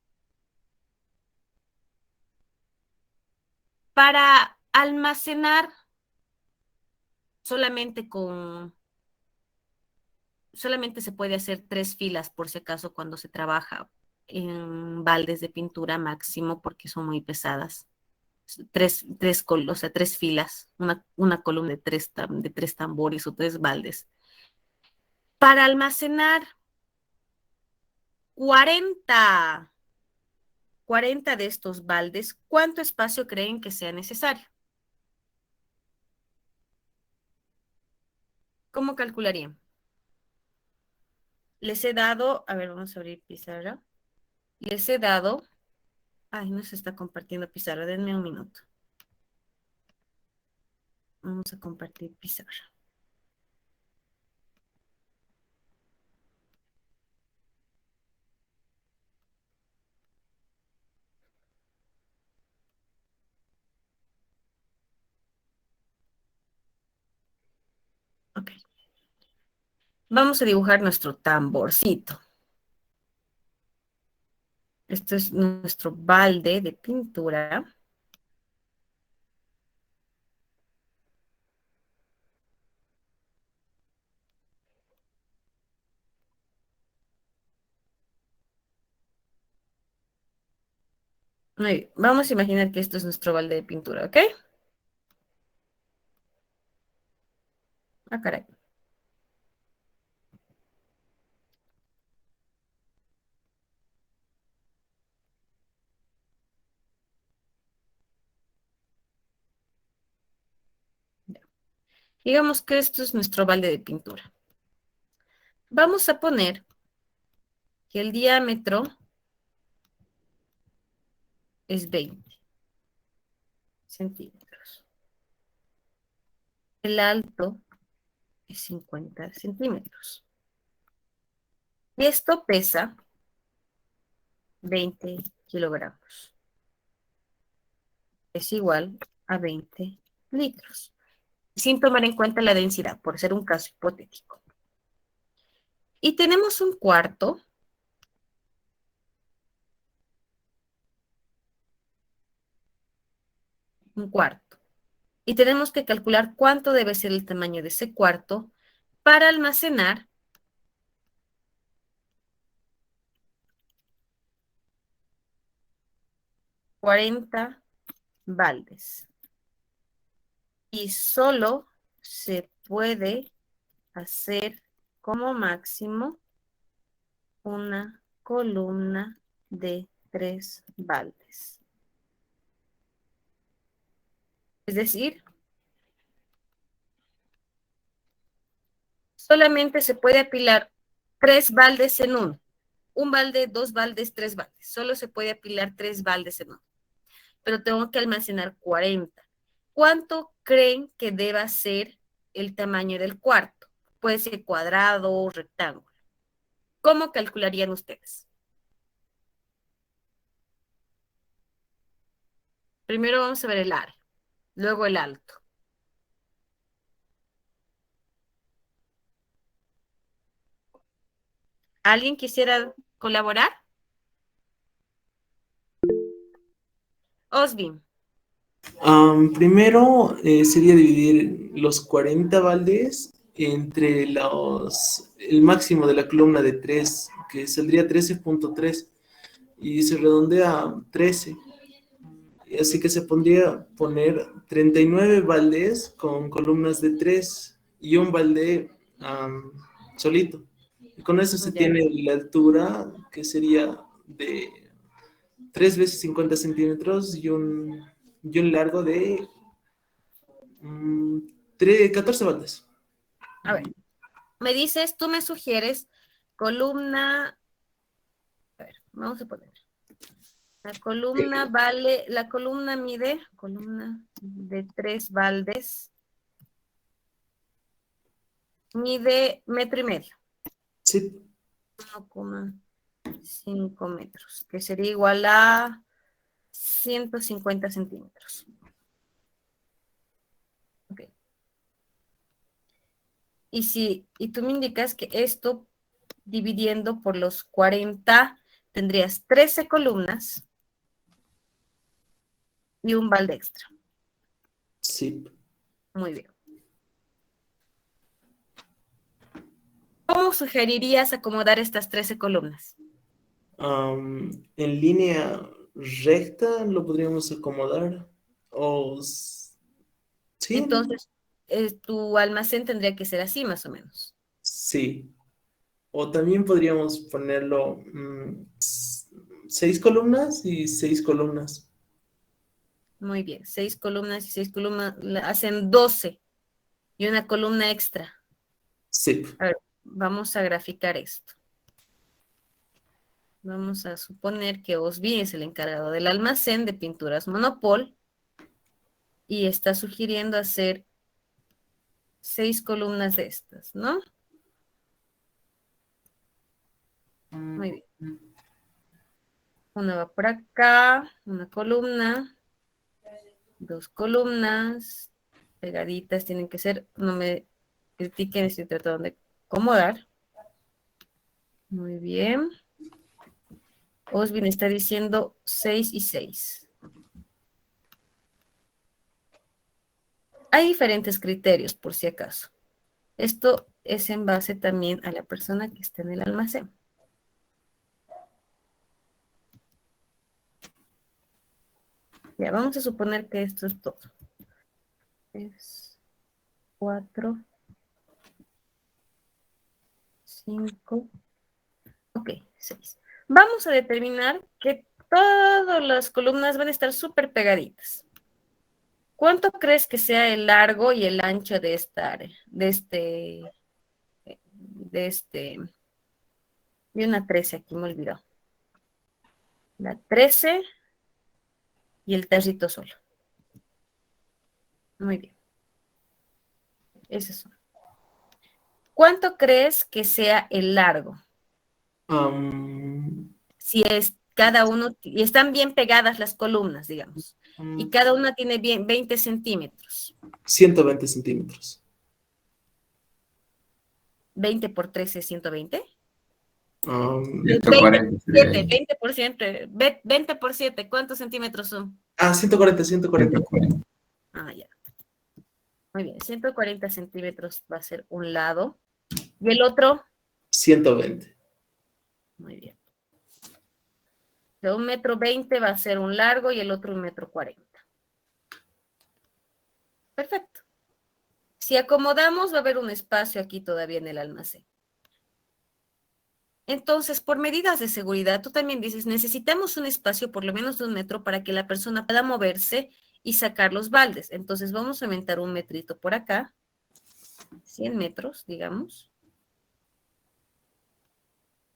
Para almacenar solamente se puede hacer 3 filas por si acaso cuando se trabaja en baldes de pintura máximo porque son muy pesadas. O sea, 3 filas, una columna de tres tambores o 3 baldes. Para almacenar 40 de estos baldes, ¿cuánto espacio creen que sea necesario? ¿Cómo calcularían? Les he dado, a ver, vamos a abrir pizarra. Les he dado, ay, no se está compartiendo pizarra, denme un minuto. Vamos a compartir pizarra. Ok. Vamos a dibujar nuestro tamborcito. Este es nuestro balde de pintura. Muy bien. Vamos a imaginar que esto es nuestro balde de pintura, ¿ok? Ah, caray. Ya. Digamos que esto es nuestro balde de pintura. Vamos a poner que el diámetro es 20 centímetros. El alto es 50 centímetros. Y esto pesa 20 kilogramos. Es igual a 20 litros. Sin tomar en cuenta la densidad, por ser un caso hipotético. Y tenemos un cuarto. Y tenemos que calcular cuánto debe ser el tamaño de ese cuarto para almacenar 40 baldes. Y solo se puede hacer como máximo una columna de 3 baldes. Es decir, solamente se puede apilar 3 baldes en uno. Un balde, 2 baldes, 3 baldes. Solo se puede apilar 3 baldes en uno. Pero tengo que almacenar 40. ¿Cuánto creen que deba ser el tamaño del cuarto? Puede ser cuadrado o rectángulo. ¿Cómo calcularían ustedes? Primero vamos a ver el área, luego el alto. ¿Alguien quisiera colaborar? Osvin. Primero sería dividir los 40 baldes entre el máximo de la columna de 3, que saldría 13.3, y se redondea a 13. Así que se pondría poner 39 baldes con columnas de 3 y un balde solito. Y con eso se tiene la altura, que sería de 3 veces 50 centímetros y un largo de 14 baldes. A ver, me dices, tú me sugieres columna Vamos a poner. La columna mide, columna de 3 baldes, mide 1,5 metros. Sí. 1,5 metros, que sería igual a 150 centímetros. Ok. Y tú me indicas que esto, dividiendo por los 40, tendrías 13 columnas y un balde extra. Sí. Muy bien. ¿Cómo sugerirías acomodar estas 13 columnas? En línea recta lo podríamos acomodar. Sí, Entonces, tu almacén tendría que ser así, más o menos. sí. O también podríamos ponerlo 6 columnas y 6 columnas. Muy bien. 6 columnas y 6 columnas hacen 12 y una columna extra. Sí. A ver, vamos a graficar esto. Vamos a suponer que Osby es el encargado del almacén de pinturas Monopol y está sugiriendo hacer 6 columnas de estas, ¿no? Muy bien. Una va por acá, una columna, 2 columnas, pegaditas tienen que ser, no me critiquen, estoy tratando de acomodar. Muy bien. Osbin está diciendo 6 y 6. Hay diferentes criterios, por si acaso. Esto es en base también a la persona que está en el almacén. Ya, vamos a suponer que esto es todo. 3, 4, 5, ok, 6. Vamos a determinar que todas las columnas van a estar súper pegaditas. ¿Cuánto crees que sea el largo y el ancho de esta área? De una 13 aquí, me olvidó. La 13 y el tarrito solo. Muy bien. Esos son. ¿Cuánto crees que sea el largo? Si es cada uno, y están bien pegadas las columnas, digamos, y cada una tiene bien 20 centímetros. 120 centímetros. 20 por 13 es 120. 140 sería ahí. 20 por 7, ¿cuántos centímetros son? 140, 140. 140. Ah, ya. Muy bien, 140 centímetros va a ser un lado. ¿Y el otro? 120. Muy bien. De 1,20 m va a ser un largo y el otro 1,40 m. Perfecto. Si acomodamos, va a haber un espacio aquí todavía en el almacén. Entonces, por medidas de seguridad, tú también dices, necesitamos un espacio por lo menos de 1 metro para que la persona pueda moverse y sacar los baldes. Entonces, vamos a aumentar 1 metrito por acá. 100 metros, digamos.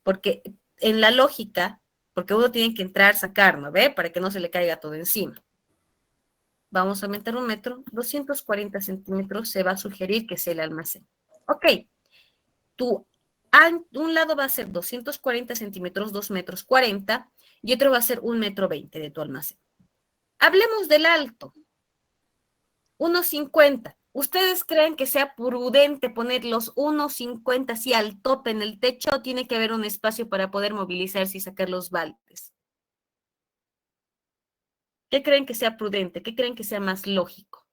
Porque en la lógica, porque uno tiene que entrar, sacar, ¿no ve? Para que no se le caiga todo encima. Vamos a aumentar 1 metro, 240 centímetros se va a sugerir que sea el almacén. Ok, un lado va a ser 240 centímetros, 2,40 m, y otro va a ser 1,20 m de tu almacén. Hablemos del alto, 1,50 m. ¿Ustedes creen que sea prudente poner los 1,50 así al tope en el techo o tiene que haber un espacio para poder movilizarse y sacar los baldes? ¿Qué creen que sea prudente? ¿Qué creen que sea más lógico?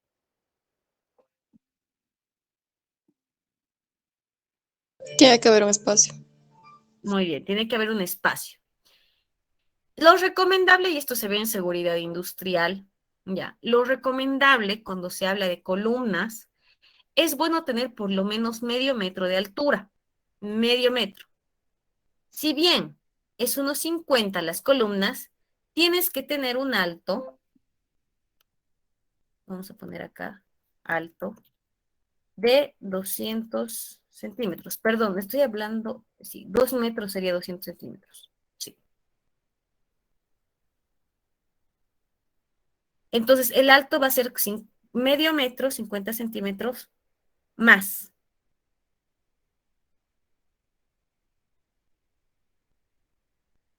Tiene que haber un espacio. Muy bien, tiene que haber un espacio. Lo recomendable, y esto se ve en seguridad industrial, ya, lo recomendable cuando se habla de columnas, es bueno tener por lo menos medio metro de altura, medio metro. Si bien es 1,50 las columnas, tienes que tener un alto, vamos a poner acá, alto, de 200 centímetros. Perdón, estoy hablando, sí, 2 metros sería 200 centímetros. Sí. Entonces, el alto va a ser medio metro, 50 centímetros más.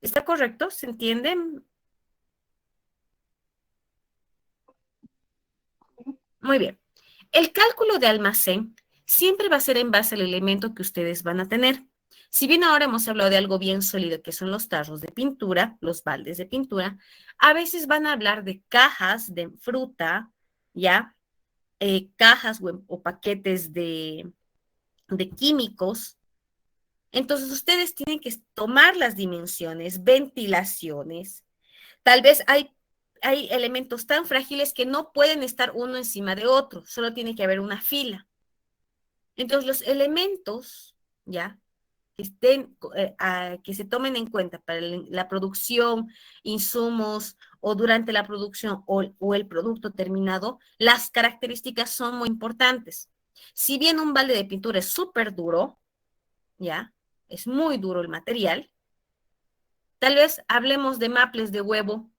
¿Está correcto? ¿Se entiende? Muy bien. El cálculo de almacén siempre va a ser en base al elemento que ustedes van a tener. Si bien ahora hemos hablado de algo bien sólido, que son los tarros de pintura, los baldes de pintura, a veces van a hablar de cajas de fruta, ¿ya? Cajas o paquetes de químicos. Entonces, ustedes tienen que tomar las dimensiones, ventilaciones. Tal vez hay elementos tan frágiles que no pueden estar uno encima de otro, solo tiene que haber una fila. Entonces, los elementos, ¿ya? Que se tomen en cuenta para la producción, insumos o durante la producción o el producto terminado, las características son muy importantes. Si bien un balde de pintura es súper duro, ¿ya? Es muy duro el material. Tal vez hablemos de maples de huevo.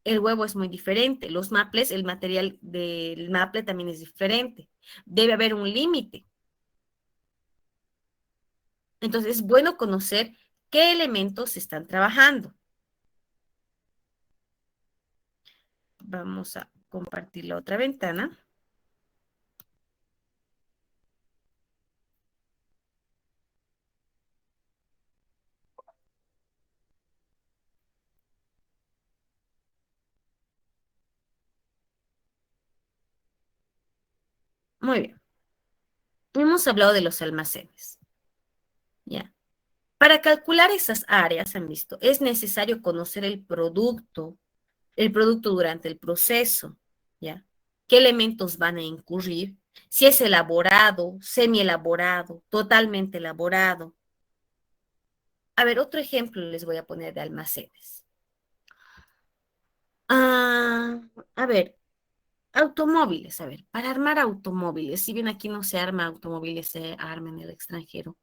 El huevo es muy diferente. Los maples, el material del maple también es diferente. Debe haber un límite. Entonces, es bueno conocer qué elementos se están trabajando. Vamos a compartir la otra ventana. Muy bien. Hemos hablado de los almacenes. ¿Ya? Para calcular esas áreas, han visto, es necesario conocer el producto durante el proceso, ¿ya? ¿Qué elementos van a incurrir? Si es elaborado, semi-elaborado, totalmente elaborado. A ver, otro ejemplo les voy a poner de almacenes. Ah, a ver, automóviles, a ver, para armar automóviles, si bien aquí no se arma automóviles, se arma en el extranjero.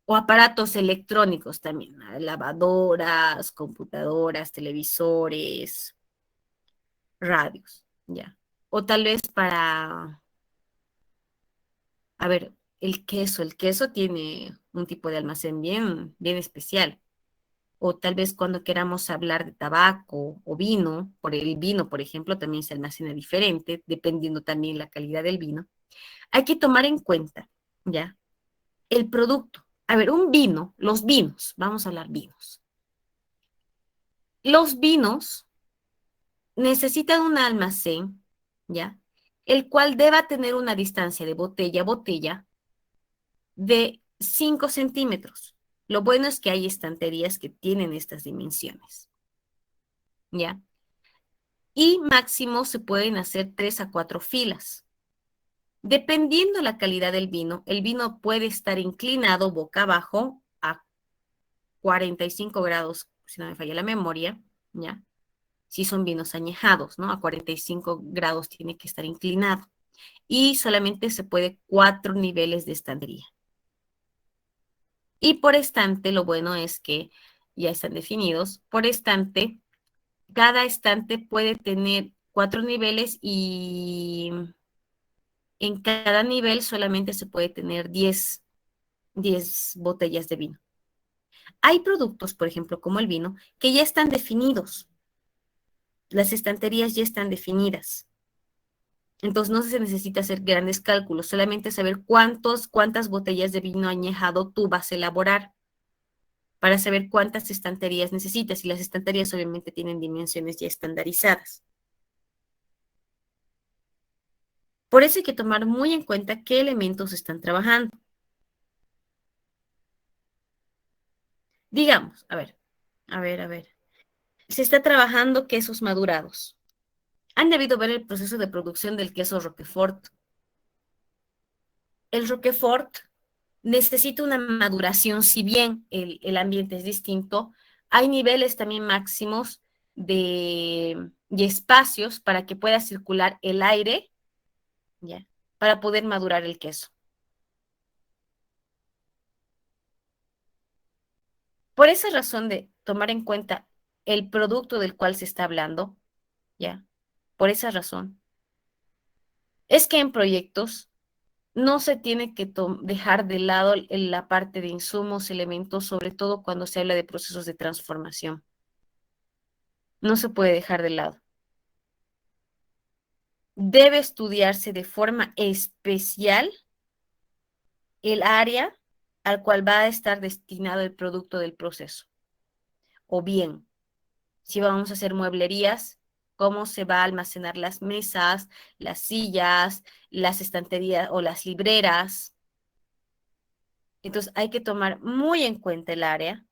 O aparatos electrónicos también, lavadoras, computadoras, televisores, radios, ya. O tal vez para, a ver, el queso tiene un tipo de almacén bien especial. O tal vez cuando queramos hablar de tabaco o vino, por el vino, por ejemplo, también se almacena diferente, dependiendo también la calidad del vino. Hay que tomar en cuenta, ¿ya? El producto. A ver, un vino, los vinos, vamos a hablar vinos. Los vinos necesitan un almacén, ¿ya? El cual deba tener una distancia de botella a botella de 5 centímetros. Lo bueno es que hay estanterías que tienen estas dimensiones, ¿ya? Y máximo se pueden hacer 3 a 4 filas. Dependiendo la calidad del vino, el vino puede estar inclinado boca abajo a 45 grados, si no me falla la memoria, ¿ya? Si son vinos añejados, ¿no? A 45 grados tiene que estar inclinado. Y solamente se puede 4 niveles de estantería. Y por estante, lo bueno es que ya están definidos. Por estante, cada estante puede tener 4 niveles y en cada nivel solamente se puede tener 10 botellas de vino. Hay productos, por ejemplo, como el vino, que ya están definidos. Las estanterías ya están definidas. Entonces no se necesita hacer grandes cálculos, solamente saber cuántas botellas de vino añejado tú vas a elaborar para saber cuántas estanterías necesitas. Y las estanterías obviamente tienen dimensiones ya estandarizadas. Por eso hay que tomar muy en cuenta qué elementos están trabajando. Digamos, a ver. Se está trabajando quesos madurados. Han debido ver el proceso de producción del queso Roquefort. El Roquefort necesita una maduración, si bien el ambiente es distinto, hay niveles también máximos y espacios para que pueda circular el aire, ¿ya? Para poder madurar el queso. Por esa razón de tomar en cuenta el producto del cual se está hablando, ¿ya? Por esa razón. Es que en proyectos no se tiene que dejar de lado la parte de insumos, elementos, sobre todo cuando se habla de procesos de transformación. No se puede dejar de lado. Debe estudiarse de forma especial el área al cual va a estar destinado el producto del proceso. O bien, si vamos a hacer mueblerías, cómo se va a almacenar las mesas, las sillas, las estanterías o las libreras. Entonces hay que tomar muy en cuenta el área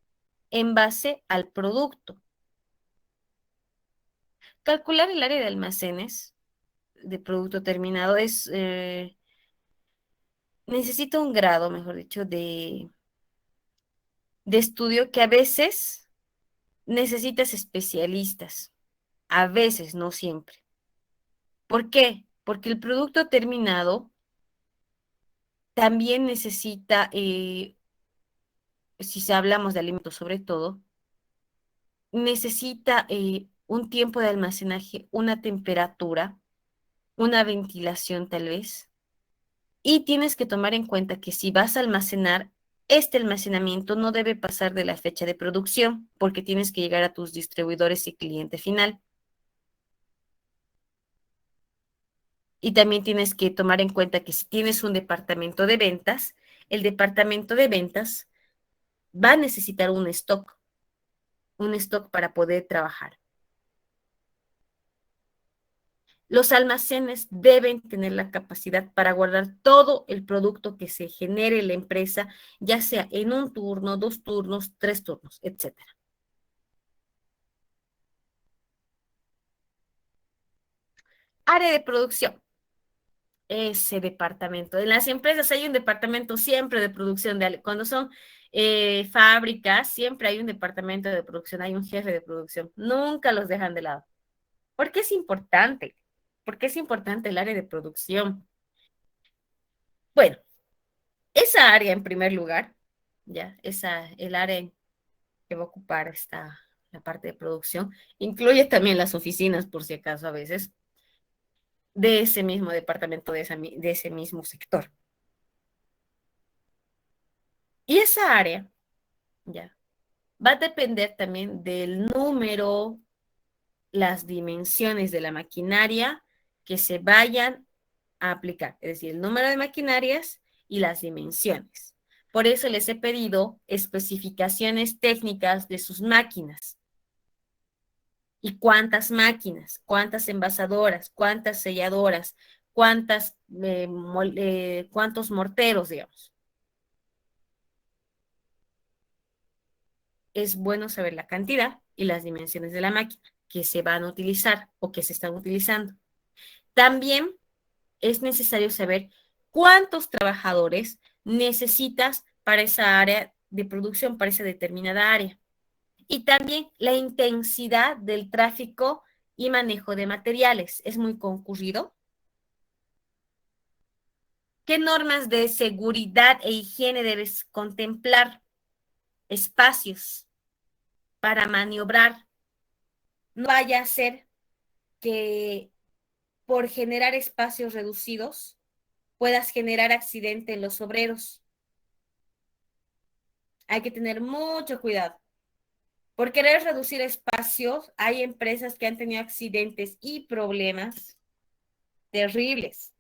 en base al producto. Calcular el área de almacenes de producto terminado necesita un grado, mejor dicho, de estudio que a veces necesitas especialistas, a veces, no siempre. ¿Por qué? Porque el producto terminado también necesita, si hablamos de alimentos sobre todo, necesita un tiempo de almacenaje, una temperatura, una ventilación tal vez. Y tienes que tomar en cuenta que si vas a almacenar, este almacenamiento no debe pasar de la fecha de producción porque tienes que llegar a tus distribuidores y cliente final. Y también tienes que tomar en cuenta que si tienes un departamento de ventas, el departamento de ventas va a necesitar un stock para poder trabajar. Los almacenes deben tener la capacidad para guardar todo el producto que se genere en la empresa, ya sea en un turno, 2 turnos, 3 turnos, etc. Área de producción. Ese departamento. En las empresas hay un departamento siempre de producción. Cuando son fábricas, siempre hay un departamento de producción, hay un jefe de producción. Nunca los dejan de lado. ¿Por qué es importante? ¿Por qué es importante el área de producción? Bueno, esa área en primer lugar, ya, el área que va a ocupar la parte de producción, incluye también las oficinas, por si acaso a veces, de ese mismo departamento, de ese mismo sector. Y esa área, ya, va a depender también del número, las dimensiones de la maquinaria que se vayan a aplicar, es decir, el número de maquinarias y las dimensiones. Por eso les he pedido especificaciones técnicas de sus máquinas. ¿Y cuántas máquinas? ¿Cuántas envasadoras? ¿Cuántas selladoras? ¿Cuántos morteros, digamos? Es bueno saber la cantidad y las dimensiones de la máquina que se van a utilizar o que se están utilizando. También es necesario saber cuántos trabajadores necesitas para esa área de producción, para esa determinada área. Y también la intensidad del tráfico y manejo de materiales. ¿Es muy concurrido? ¿Qué normas de seguridad e higiene debes contemplar? Espacios para maniobrar. No vaya a ser que por generar espacios reducidos puedas generar accidente en los obreros. Hay que tener mucho cuidado. Por querer reducir espacios, hay empresas que han tenido accidentes y problemas terribles.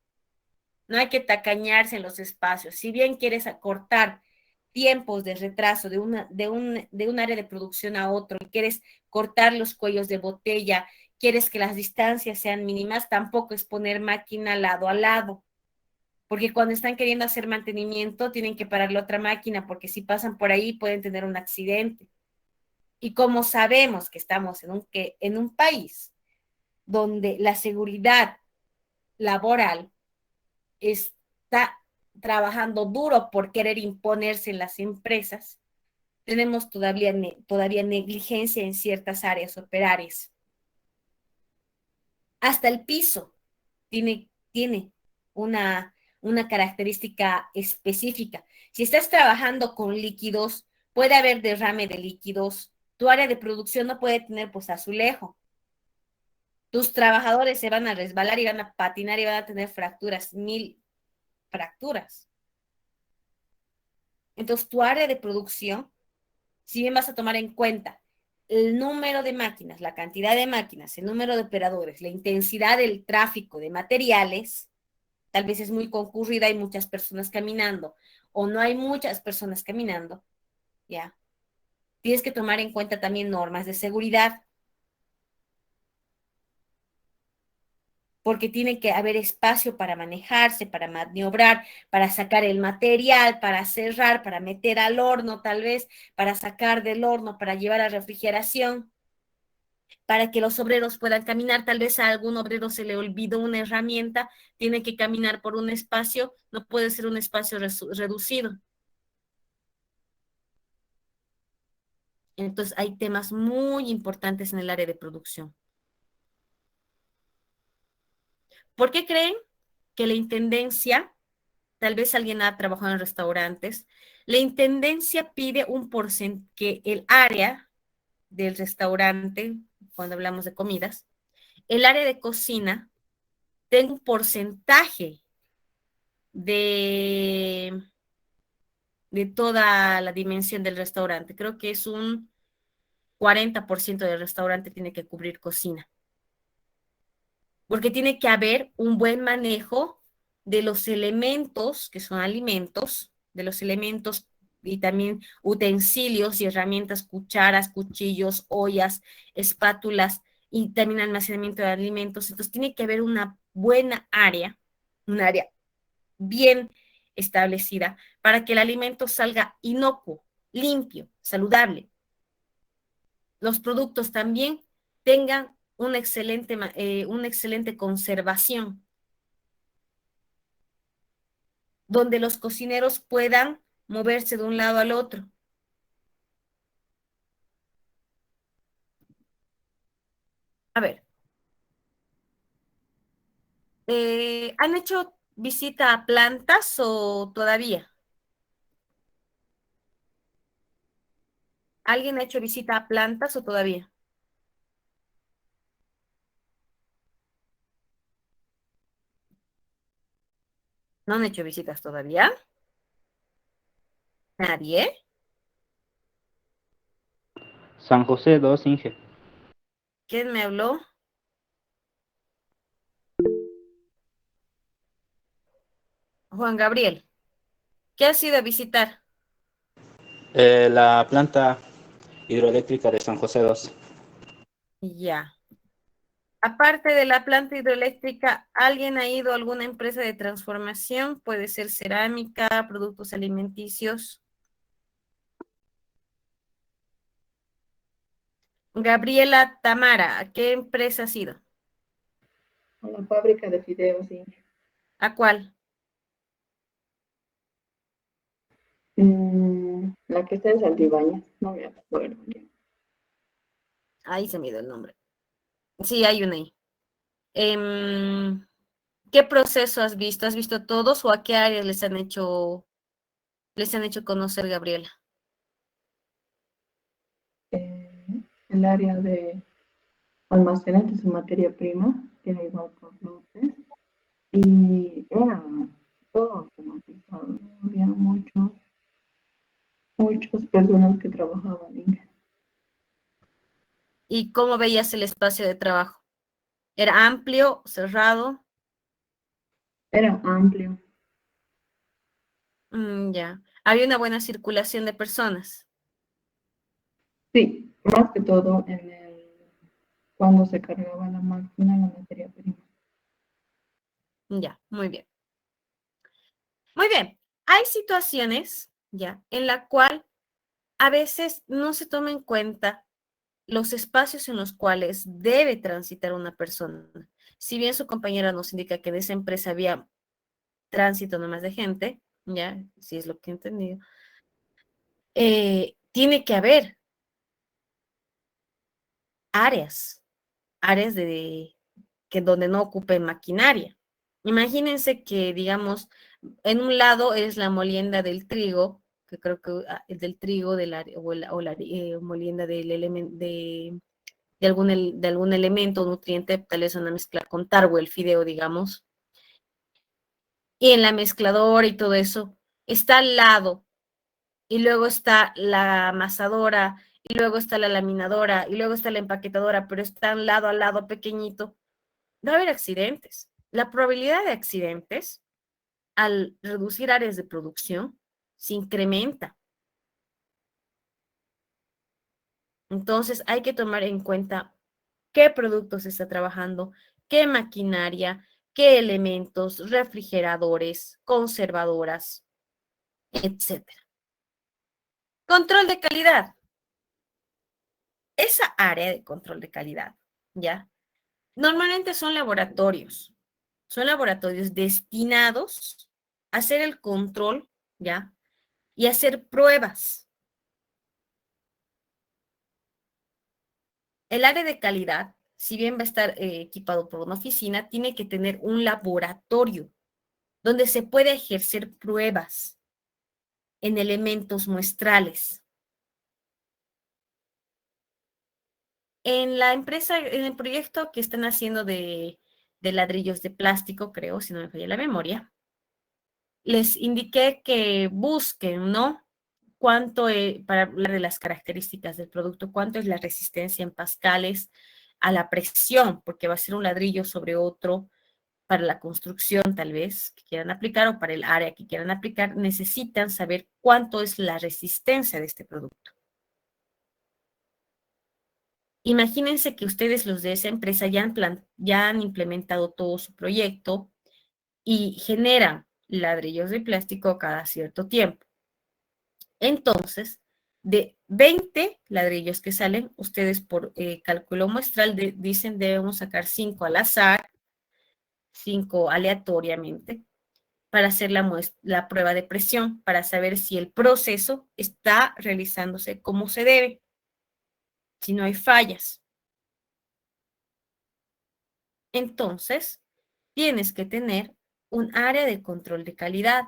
No hay que tacañarse en los espacios. Si bien quieres acortar tiempos de retraso de un área de producción a otro, y quieres cortar los cuellos de botella, quieres que las distancias sean mínimas, tampoco es poner máquina lado a lado. Porque cuando están queriendo hacer mantenimiento, tienen que parar la otra máquina, porque si pasan por ahí pueden tener un accidente. Y como sabemos que estamos en un país donde la seguridad laboral está trabajando duro por querer imponerse en las empresas, tenemos todavía negligencia en ciertas áreas operarias. Hasta el piso tiene una característica específica. Si estás trabajando con líquidos, puede haber derrame de líquidos. Tu área de producción no puede tener pues azulejo. tus trabajadores se van a resbalar y van a patinar y van a tener fracturas, 1000 fracturas. Entonces, tu área de producción, si bien vas a tomar en cuenta el número de máquinas, la cantidad de máquinas, el número de operadores, la intensidad del tráfico de materiales, tal vez es muy concurrida, hay muchas personas caminando, o no hay muchas personas caminando, ¿ya? Tienes que tomar en cuenta también normas de seguridad, porque tiene que haber espacio para manejarse, para maniobrar, para sacar el material, para cerrar, para meter al horno tal vez, para sacar del horno, para llevar a refrigeración, para que los obreros puedan caminar. Tal vez a algún obrero se le olvidó una herramienta, tiene que caminar por un espacio, no puede ser un espacio reducido. Entonces hay temas muy importantes en el área de producción. ¿Por qué creen que la intendencia, tal vez alguien ha trabajado en restaurantes, la intendencia pide un porcentaje, que el área del restaurante, cuando hablamos de comidas, el área de cocina tenga un porcentaje de, de toda la dimensión del restaurante? Creo que es un 40% del restaurante tiene que cubrir cocina, porque tiene que haber un buen manejo de los elementos que son alimentos, de los elementos y también utensilios y herramientas, cucharas, cuchillos, ollas, espátulas y también almacenamiento de alimentos. Entonces tiene que haber una buena área, un área bien establecida para que el alimento salga inocuo, limpio, saludable. Los productos también tengan una excelente conservación, donde los cocineros puedan moverse de un lado al otro. A ver, ¿han hecho visita a plantas o todavía? ¿Alguien ha hecho visita a plantas o todavía? ¿No han hecho visitas todavía? ¿Nadie? San José 2, Inge. ¿Quién me habló? Juan Gabriel. ¿Qué has ido a visitar? La planta hidroeléctrica de San José 2. Ya. Aparte de la planta hidroeléctrica, ¿alguien ha ido a alguna empresa de transformación? Puede ser cerámica, productos alimenticios. Gabriela Tamara, ¿a qué empresa has ido? Una fábrica de fideos, sí. ¿A cuál? La que está en Santibáñez, no me acuerdo. Ahí se me dio el nombre. Sí, hay una ahí. ¿Qué proceso has visto? ¿Has visto todos o a qué áreas les han hecho conocer, Gabriela? El área de almacenes de materia prima, tiene igual por lotes. Y era todo automatizado, ¿no? Había muchas personas que trabajaban en eso. ¿Y cómo veías el espacio de trabajo? ¿Era amplio, cerrado? Era amplio. Ya. ¿Había una buena circulación de personas? Sí, más que todo cuando se cargaba la máquina, la materia prima. Ya, muy bien. Muy bien. Hay situaciones, ya, en la cual a veces no se toma en cuenta los espacios en los cuales debe transitar una persona. Si bien su compañera nos indica que de esa empresa había tránsito nomás de gente, ya, si es lo que he entendido, tiene que haber áreas que donde no ocupen maquinaria. Imagínense que, digamos, en un lado es la molienda del trigo, que creo que del trigo del área, o la molienda del de algún elemento o nutriente, tal vez una mezcla con targo, el fideo, digamos. Y en la mezcladora y todo eso, está al lado, y luego está la amasadora, y luego está la laminadora, y luego está la empaquetadora, pero están lado a lado pequeñito, va a haber accidentes. La probabilidad de accidentes al reducir áreas de producción se incrementa. Entonces hay que tomar en cuenta qué productos se está trabajando, qué maquinaria, qué elementos, refrigeradores, conservadoras, etcétera. Control de calidad. Esa área de control de calidad, ¿ya? Normalmente son laboratorios destinados a hacer el control, ¿ya? Y hacer pruebas. El área de calidad, si bien va a estar equipado por una oficina, tiene que tener un laboratorio donde se puede ejercer pruebas en elementos muestrales. En la empresa, en el proyecto que están haciendo de ladrillos de plástico, creo, si no me falla la memoria, les indiqué que busquen, ¿no? Cuánto, para hablar de las características del producto, cuánto es la resistencia en pascales a la presión, porque va a ser un ladrillo sobre otro para la construcción tal vez que quieran aplicar o para el área que quieran aplicar, necesitan saber cuánto es la resistencia de este producto. Imagínense que ustedes, los de esa empresa, ya han implementado todo su proyecto y generan ladrillos de plástico cada cierto tiempo. Entonces, de 20 ladrillos que salen, ustedes por cálculo muestral dicen debemos sacar 5 al azar, 5 aleatoriamente, para hacer la prueba de presión, para saber si el proceso está realizándose como se debe, si no hay fallas. Entonces, tienes que tener un área de control de calidad.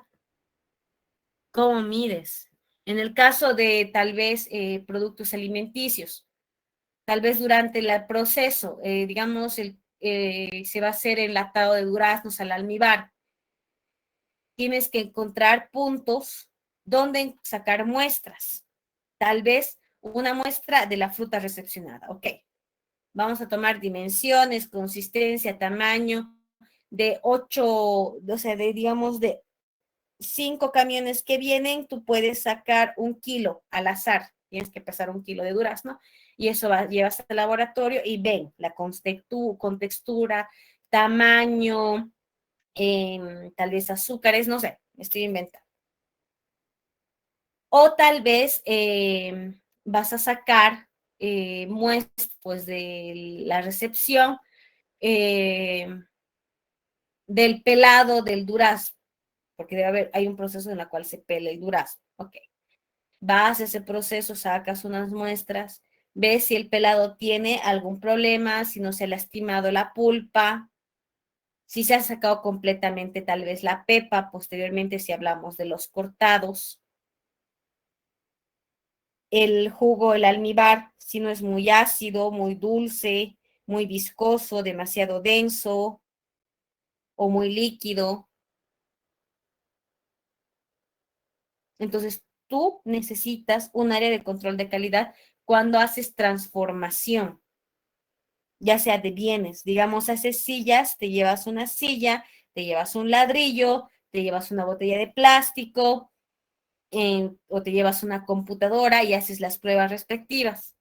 ¿Cómo mides? En el caso de tal vez productos alimenticios, tal vez durante el proceso, digamos, se va a hacer enlatado de duraznos al almíbar. Tienes que encontrar puntos donde sacar muestras. Tal vez una muestra de la fruta recepcionada. Ok. Vamos a tomar dimensiones, consistencia, tamaño de 8, o sea, digamos, de 5 camiones que vienen, tú puedes sacar 1 kilo al azar. Tienes que pesar 1 kilo de durazno y eso llevas al laboratorio y ven la contextura, tamaño, tal vez azúcares, no sé, me estoy inventando. O tal vez vas a sacar muestras pues, de la recepción del pelado del durazno, porque hay un proceso en el cual se pela el durazno. Ok. Vas a ese proceso, sacas unas muestras, ves si el pelado tiene algún problema, si no se ha lastimado la pulpa, si se ha sacado completamente tal vez la pepa, posteriormente si hablamos de los cortados, el jugo, el almíbar, si no es muy ácido, muy dulce, muy viscoso, demasiado denso o muy líquido. Entonces, tú necesitas un área de control de calidad cuando haces transformación, ya sea de bienes. Digamos, haces sillas, te llevas una silla, te llevas un ladrillo, te llevas una botella de plástico o te llevas una computadora y haces las pruebas respectivas,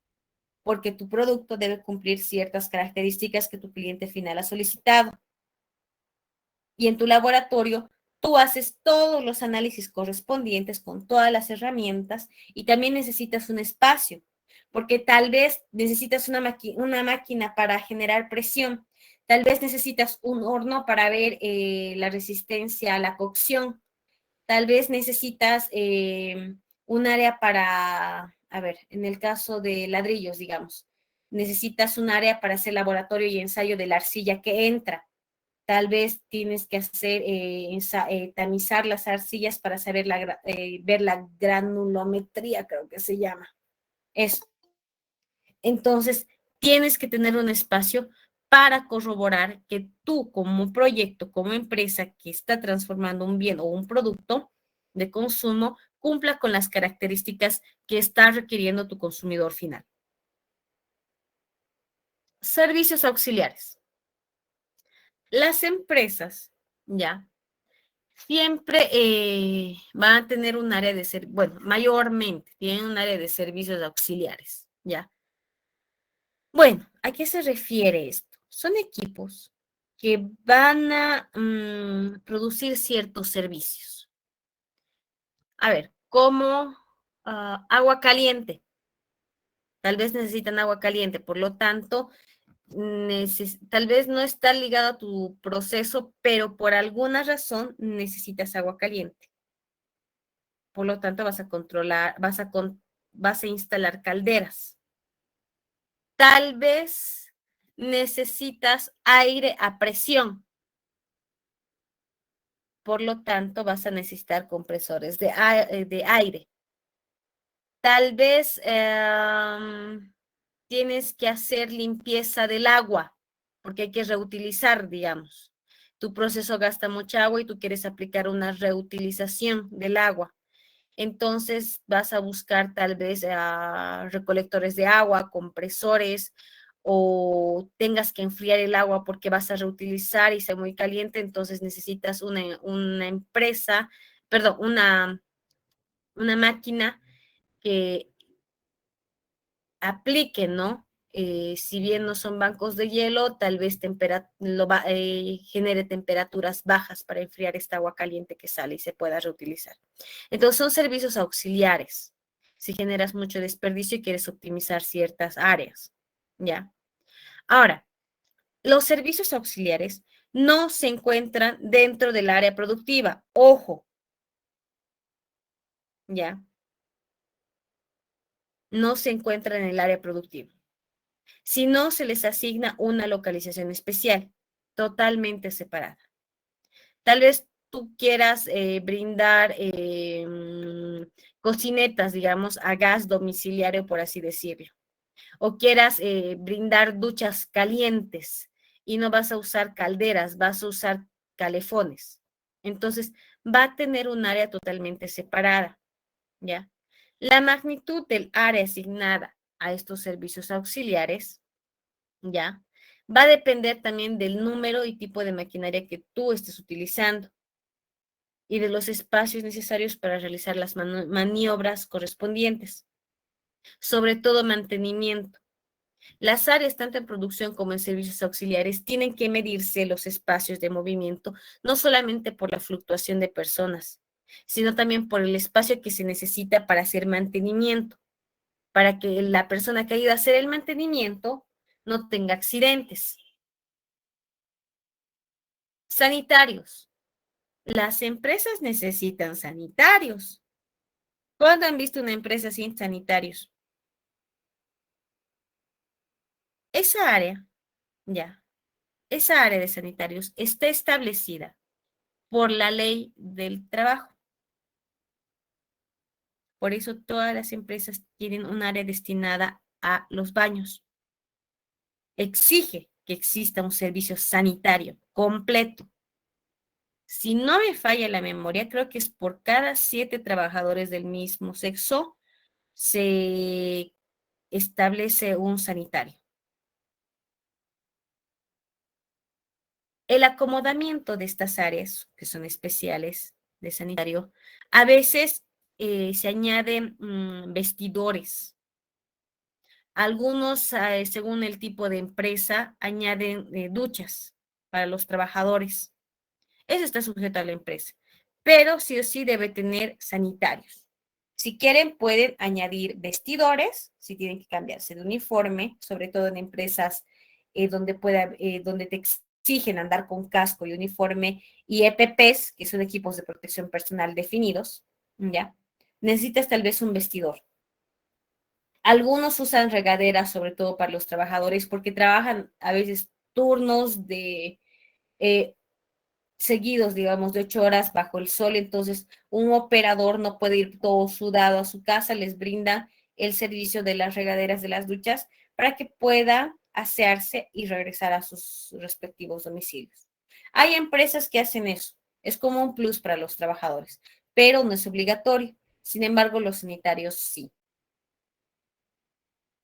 porque tu producto debe cumplir ciertas características que tu cliente final ha solicitado. Y en tu laboratorio tú haces todos los análisis correspondientes con todas las herramientas y también necesitas un espacio, porque tal vez necesitas una máquina para generar presión, tal vez necesitas un horno para ver la resistencia a la cocción, tal vez necesitas un área para, a ver, en el caso de ladrillos, digamos, necesitas un área para hacer laboratorio y ensayo de la arcilla que entra. Tal vez tienes que hacer, tamizar las arcillas para saber ver la granulometría, creo que se llama. Eso. Entonces, tienes que tener un espacio para corroborar que tú como proyecto, como empresa que está transformando un bien o un producto de consumo, cumpla con las características que está requiriendo tu consumidor final. Servicios auxiliares. Las empresas, ya, siempre van a tener un área de servicios, bueno, mayormente tienen un área de servicios auxiliares, ya. Bueno, ¿a qué se refiere esto? Son equipos que van a producir ciertos servicios. A ver, como agua caliente. Tal vez necesitan agua caliente, por lo tanto, tal vez no está ligado a tu proceso, pero por alguna razón necesitas agua caliente. Por lo tanto, vas a controlar, vas a instalar calderas. Tal vez necesitas aire a presión. Por lo tanto, vas a necesitar compresores de aire. Tal vez tienes que hacer limpieza del agua, porque hay que reutilizar, digamos. Tu proceso gasta mucha agua y tú quieres aplicar una reutilización del agua. Entonces vas a buscar tal vez recolectores de agua, compresores, o tengas que enfriar el agua porque vas a reutilizar y sea muy caliente, entonces necesitas una empresa, perdón, una máquina que aplique, ¿no? Si bien no son bancos de hielo, tal vez genere temperaturas bajas para enfriar esta agua caliente que sale y se pueda reutilizar. Entonces son servicios auxiliares. Si generas mucho desperdicio y quieres optimizar ciertas áreas, ¿ya? Ahora, los servicios auxiliares no se encuentran dentro del área productiva. Ojo, ¿ya? No se encuentran en el área productiva. Si no, se les asigna una localización especial, totalmente separada. Tal vez tú quieras brindar cocinetas, digamos, a gas domiciliario, por así decirlo. O quieras brindar duchas calientes y no vas a usar calderas, vas a usar calefones. Entonces, va a tener un área totalmente separada, ¿ya? La magnitud del área asignada a estos servicios auxiliares, ¿ya? Va a depender también del número y tipo de maquinaria que tú estés utilizando y de los espacios necesarios para realizar las maniobras correspondientes, sobre todo mantenimiento. Las áreas, tanto en producción como en servicios auxiliares, tienen que medirse los espacios de movimiento, no solamente por la fluctuación de personas, sino también por el espacio que se necesita para hacer mantenimiento, para que la persona que ayuda a hacer el mantenimiento no tenga accidentes. Sanitarios. Las empresas necesitan sanitarios. ¿Cuándo han visto una empresa sin sanitarios? Esa área, ya, esa área de sanitarios está establecida por la ley del trabajo. Por eso todas las empresas tienen un área destinada a los baños. Exige que exista un servicio sanitario completo. Si no me falla la memoria, creo que es por cada 7 trabajadores del mismo sexo se establece un sanitario. El acomodamiento de estas áreas, que son especiales de sanitario, a veces se añaden vestidores. Algunos, según el tipo de empresa, añaden duchas para los trabajadores. Eso está sujeto a la empresa, pero sí o sí debe tener sanitarios. Si quieren, pueden añadir vestidores, si tienen que cambiarse de uniforme, sobre todo en empresas donde te exigen andar con casco y uniforme, y EPPs, que son equipos de protección personal definidos, ¿ya? Necesitas tal vez un vestidor. Algunos usan regaderas, sobre todo para los trabajadores, porque trabajan a veces turnos de seguidos, digamos, de 8 horas bajo el sol, entonces un operador no puede ir todo sudado a su casa, les brinda el servicio de las regaderas de las duchas para que pueda asearse y regresar a sus respectivos domicilios. Hay empresas que hacen eso, es como un plus para los trabajadores, pero no es obligatorio. Sin embargo, los sanitarios sí.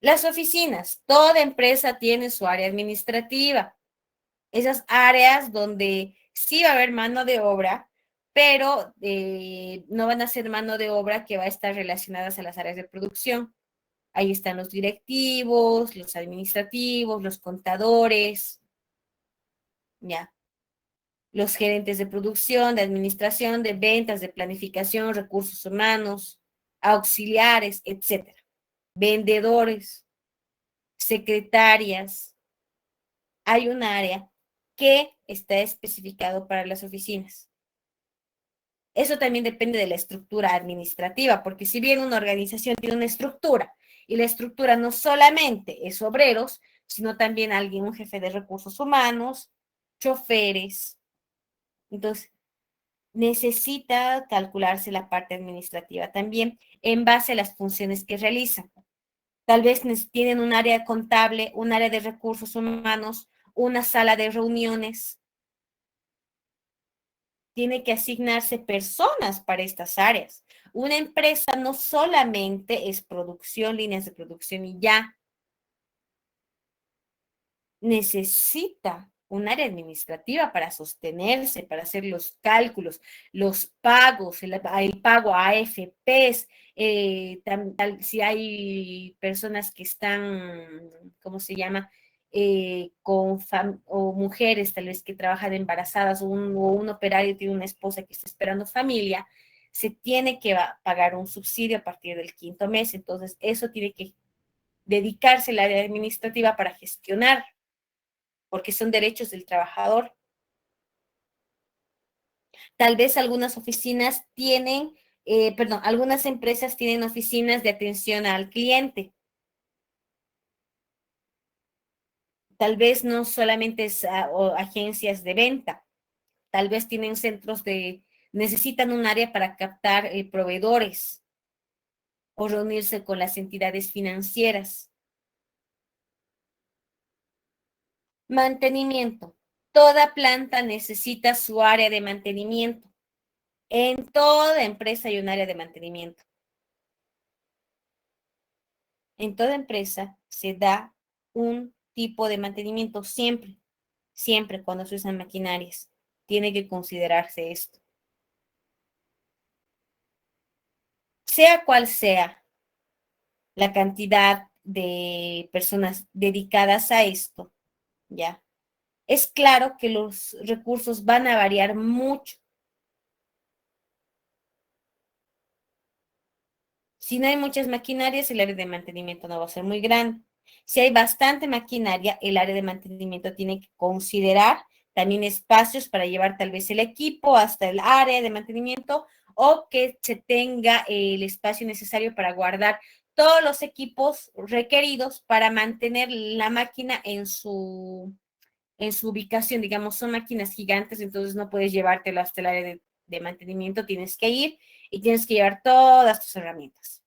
Las oficinas, toda empresa tiene su área administrativa. Esas áreas donde sí va a haber mano de obra, pero no van a ser mano de obra que va a estar relacionadas a las áreas de producción. Ahí están los directivos, los administrativos, los contadores, ya. Los gerentes de producción, de administración, de ventas, de planificación, recursos humanos, auxiliares, etcétera. Vendedores, secretarias. Hay un área que está especificado para las oficinas. Eso también depende de la estructura administrativa, porque si bien una organización tiene una estructura, y la estructura no solamente es obreros, sino también alguien, un jefe de recursos humanos, choferes. Entonces, necesita calcularse la parte administrativa también en base a las funciones que realizan. Tal vez tienen un área contable, un área de recursos humanos, una sala de reuniones. Tiene que asignarse personas para estas áreas. Una empresa no solamente es producción, líneas de producción y ya. Necesita un área administrativa para sostenerse, para hacer los cálculos, los pagos, el pago a AFPs, si hay personas que están, ¿cómo se llama? O mujeres tal vez que trabajan embarazadas o un operario tiene una esposa que está esperando familia, se tiene que pagar un subsidio a partir del 5º mes. Entonces, eso tiene que dedicarse al área administrativa para gestionar, porque son derechos del trabajador. Tal vez algunas oficinas tienen, algunas empresas tienen oficinas de atención al cliente. Tal vez no solamente es agencias de venta, tal vez tienen necesitan un área para captar proveedores o reunirse con las entidades financieras. Mantenimiento. Toda planta necesita su área de mantenimiento. En toda empresa hay un área de mantenimiento. En toda empresa se da un tipo de mantenimiento siempre, siempre cuando se usan maquinarias. Tiene que considerarse esto. Sea cual sea la cantidad de personas dedicadas a esto, ¿ya? Es claro que los recursos van a variar mucho. Si no hay muchas maquinarias, el área de mantenimiento no va a ser muy grande. Si hay bastante maquinaria, el área de mantenimiento tiene que considerar también espacios para llevar tal vez el equipo hasta el área de mantenimiento o que se tenga el espacio necesario para guardar todos los equipos requeridos para mantener la máquina en su ubicación. Digamos, son máquinas gigantes, entonces no puedes llevártelo hasta el área de mantenimiento, tienes que ir y tienes que llevar todas tus herramientas.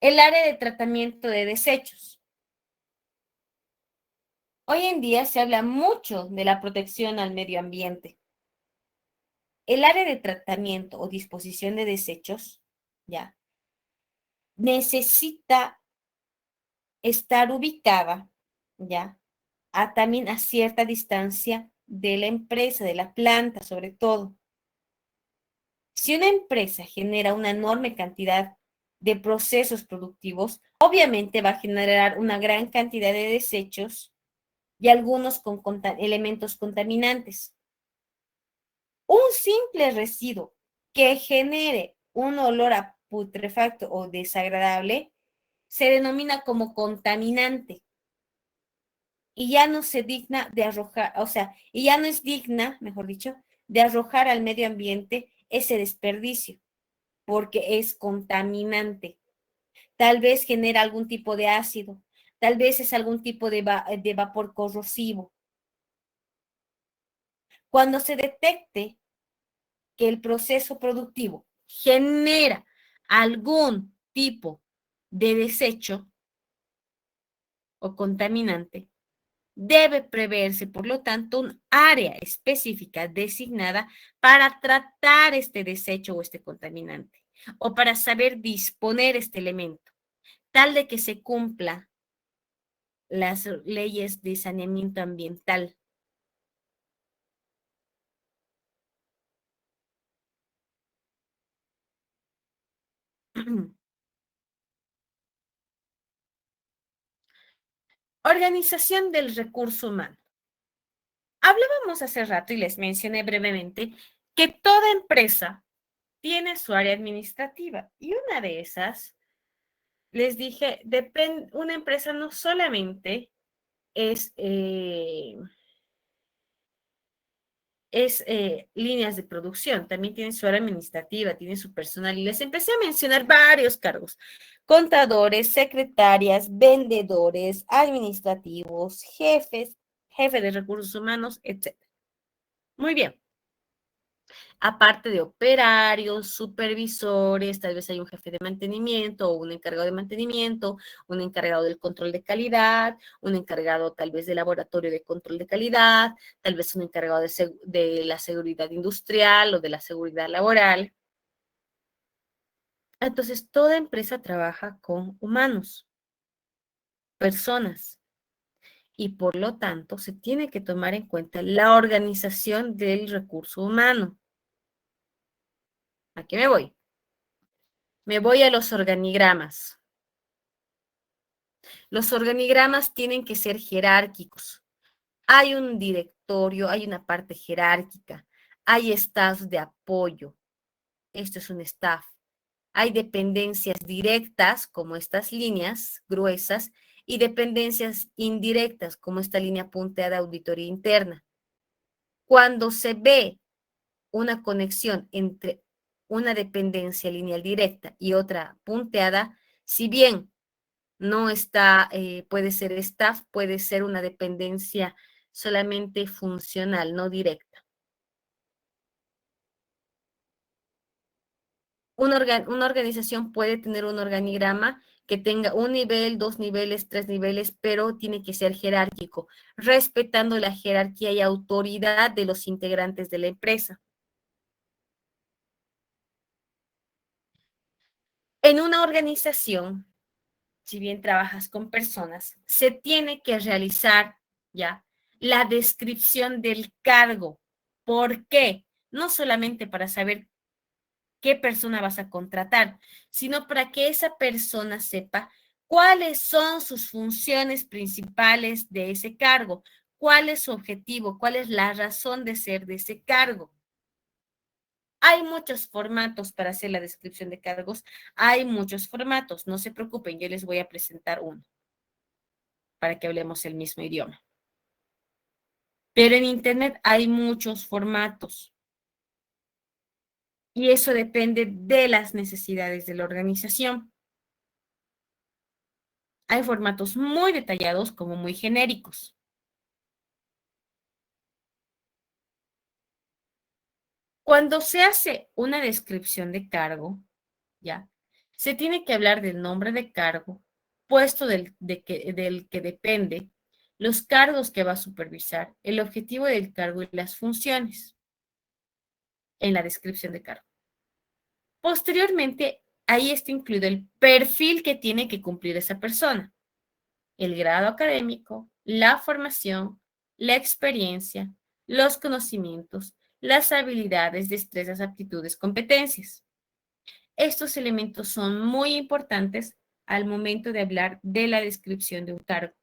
El área de tratamiento de desechos. Hoy en día se habla mucho de la protección al medio ambiente. El área de tratamiento o disposición de desechos, ya, necesita estar ubicada, ya, también a cierta distancia de la empresa, de la planta, sobre todo. Si una empresa genera una enorme cantidad de procesos productivos, obviamente va a generar una gran cantidad de desechos y algunos con elementos contaminantes. Un simple residuo que genere un olor a putrefacto o desagradable se denomina como contaminante y ya no se digna de arrojar, o sea, y ya no es digna, mejor dicho, de arrojar al medio ambiente ese desperdicio, porque es contaminante. Tal vez genera algún tipo de ácido, tal vez es algún tipo de vapor corrosivo. Cuando se detecte que el proceso productivo genera algún tipo de desecho o contaminante, debe preverse, por lo tanto, un área específica designada para tratar este desecho o este contaminante, o para saber disponer este elemento, tal de que se cumpla las leyes de saneamiento ambiental. Organización del recurso humano. Hablábamos hace rato y les mencioné brevemente que toda empresa tiene su área administrativa y una de esas, les dije, una empresa no solamente es, líneas de producción, también tiene su área administrativa, tiene su personal y les empecé a mencionar varios cargos: contadores, secretarias, vendedores, administrativos, jefe de recursos humanos, etc. Muy bien. Aparte de operarios, supervisores, tal vez hay un jefe de mantenimiento o un encargado de mantenimiento, un encargado del control de calidad, un encargado tal vez de laboratorio de control de calidad, tal vez un encargado de la seguridad industrial o de la seguridad laboral. Entonces, toda empresa trabaja con humanos, personas, y por lo tanto se tiene que tomar en cuenta la organización del recurso humano. ¿A qué me voy? Me voy a los organigramas. Los organigramas tienen que ser jerárquicos. Hay un directorio, hay una parte jerárquica, hay staff de apoyo. Esto es un staff. Hay dependencias directas, como estas líneas gruesas, y dependencias indirectas, como esta línea punteada de auditoría interna. Cuando se ve una conexión entre una dependencia lineal directa y otra punteada, si bien no está, puede ser staff, puede ser una dependencia solamente funcional, no directa. Una organización puede tener un organigrama que tenga un nivel, 2 niveles, 3 niveles, pero tiene que ser jerárquico, respetando la jerarquía y autoridad de los integrantes de la empresa. En una organización, si bien trabajas con personas, se tiene que realizar ya la descripción del cargo. ¿Por qué? No solamente para saber qué persona vas a contratar, sino para que esa persona sepa cuáles son sus funciones principales de ese cargo, cuál es su objetivo, cuál es la razón de ser de ese cargo. Hay muchos formatos para hacer la descripción de cargos, hay muchos formatos, no se preocupen, yo les voy a presentar uno para que hablemos el mismo idioma. Pero en Internet hay muchos formatos y eso depende de las necesidades de la organización. Hay formatos muy detallados como muy genéricos. Cuando se hace una descripción de cargo, ¿ya? Se tiene que hablar del nombre de cargo, puesto del que depende, los cargos que va a supervisar, el objetivo del cargo y las funciones en la descripción de cargo. Posteriormente, ahí está incluido el perfil que tiene que cumplir esa persona, el grado académico, la formación, la experiencia, los conocimientos, las habilidades, destrezas, aptitudes, competencias. Estos elementos son muy importantes al momento de hablar de la descripción de un cargo.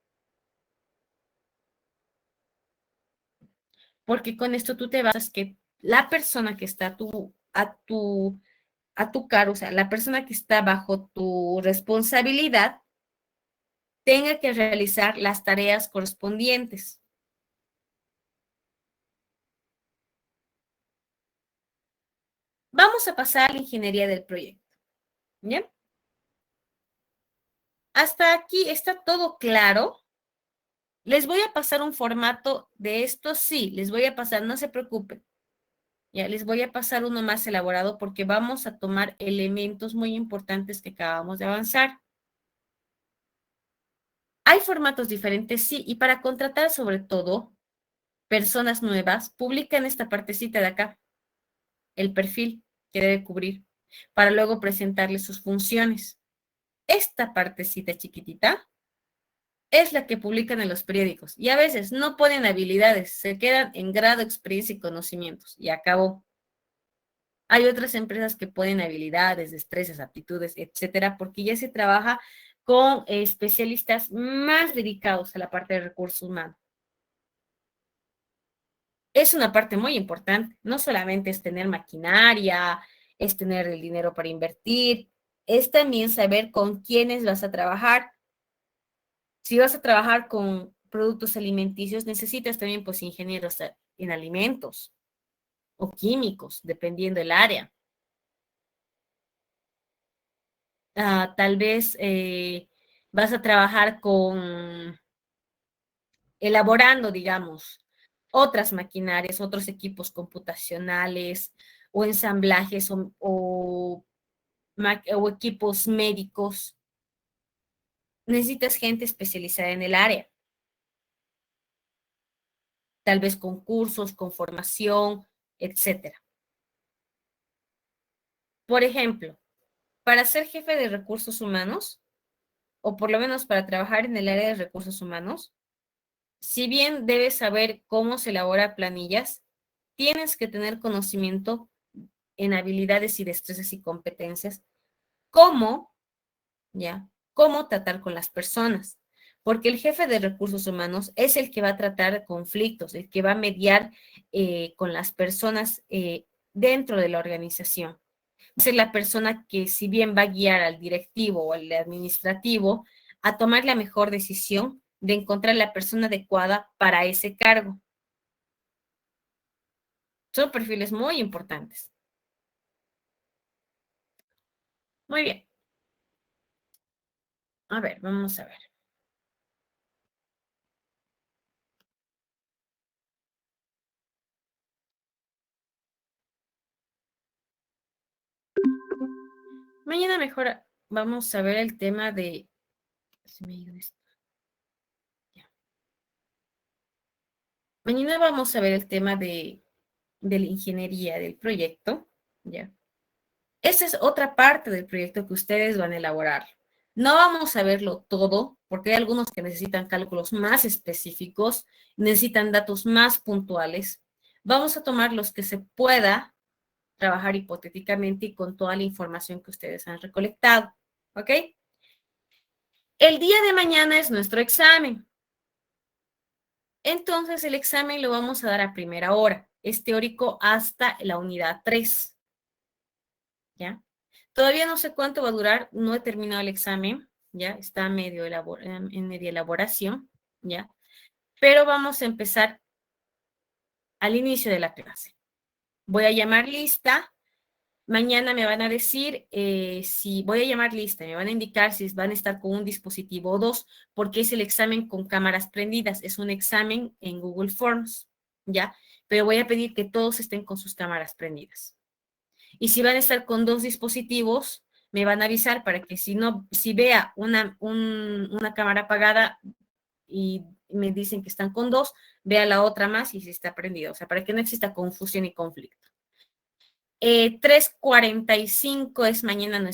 Porque con esto tú te basas que la persona que está a tu cargo, o sea, la persona que está bajo tu responsabilidad, tenga que realizar las tareas correspondientes. Vamos a pasar a la ingeniería del proyecto. ¿Bien? Hasta aquí está todo claro. Les voy a pasar un formato de esto, sí, les voy a pasar, no se preocupen. Ya les voy a pasar uno más elaborado porque vamos a tomar elementos muy importantes que acabamos de avanzar. Hay formatos diferentes, sí, y para contratar sobre todo personas nuevas, publican esta partecita de acá, el perfil que debe cubrir, para luego presentarles sus funciones. Esta partecita chiquitita es la que publican en los periódicos y a veces no ponen habilidades, se quedan en grado, experiencia y conocimientos y acabó. Hay otras empresas que ponen habilidades, destrezas, aptitudes, etcétera, porque ya se trabaja con especialistas más dedicados a la parte de recursos humanos. Es una parte muy importante, no solamente es tener maquinaria, es tener el dinero para invertir, es también saber con quiénes vas a trabajar. Si vas a trabajar con productos alimenticios, necesitas también pues ingenieros en alimentos o químicos, dependiendo del área. Tal vez vas a trabajar con elaborando, digamos, otras maquinarias, otros equipos computacionales o ensamblajes o equipos médicos. Necesitas gente especializada en el área, tal vez con cursos, con formación, etcétera. Por ejemplo, para ser jefe de recursos humanos, o por lo menos para trabajar en el área de recursos humanos, si bien debes saber cómo se elabora planillas, tienes que tener conocimiento en habilidades y destrezas y competencias, cómo, ¿ya? Cómo tratar con las personas. Porque el jefe de recursos humanos es el que va a tratar conflictos, el que va a mediar con las personas dentro de la organización. Va a ser la persona que, si bien va a guiar al directivo o al administrativo a tomar la mejor decisión de encontrar la persona adecuada para ese cargo. Son perfiles muy importantes. Muy bien. A ver, vamos a ver. Mañana mejor vamos a ver el tema de... Se me ha ido esto. Ya. Mañana vamos a ver el tema de la ingeniería del proyecto. ¿Ya? Esa es otra parte del proyecto que ustedes van a elaborar. No vamos a verlo todo, porque hay algunos que necesitan cálculos más específicos, necesitan datos más puntuales. Vamos a tomar los que se pueda trabajar hipotéticamente y con toda la información que ustedes han recolectado. ¿Ok? El día de mañana es nuestro examen. Entonces, el examen lo vamos a dar a primera hora. Es teórico hasta la unidad 3. ¿Ya? Todavía no sé cuánto va a durar, no he terminado el examen, ¿ya? Está en media elaboración, ¿ya? Pero vamos a empezar al inicio de la clase. Voy a llamar lista. Mañana me van a decir si voy a llamar lista, me van a indicar si van a estar con un dispositivo o dos, porque es el examen con cámaras prendidas, es un examen en Google Forms, ¿ya? Pero voy a pedir que todos estén con sus cámaras prendidas. Y si van a estar con dos dispositivos, me van a avisar para que si vea una cámara apagada y me dicen que están con dos, vea la otra más y si está prendida, o sea, para que no exista confusión y conflicto. 3:45 es mañana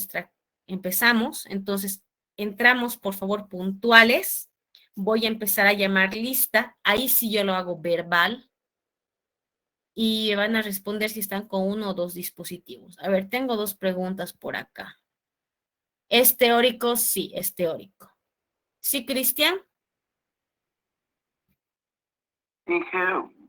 empezamos, entonces entramos por favor puntuales, voy a empezar a llamar lista, ahí sí yo lo hago verbal y van a responder si están con uno o dos dispositivos. A ver, tengo dos preguntas por acá. ¿Es teórico? Sí, es teórico. ¿Sí, Cristian? Inge,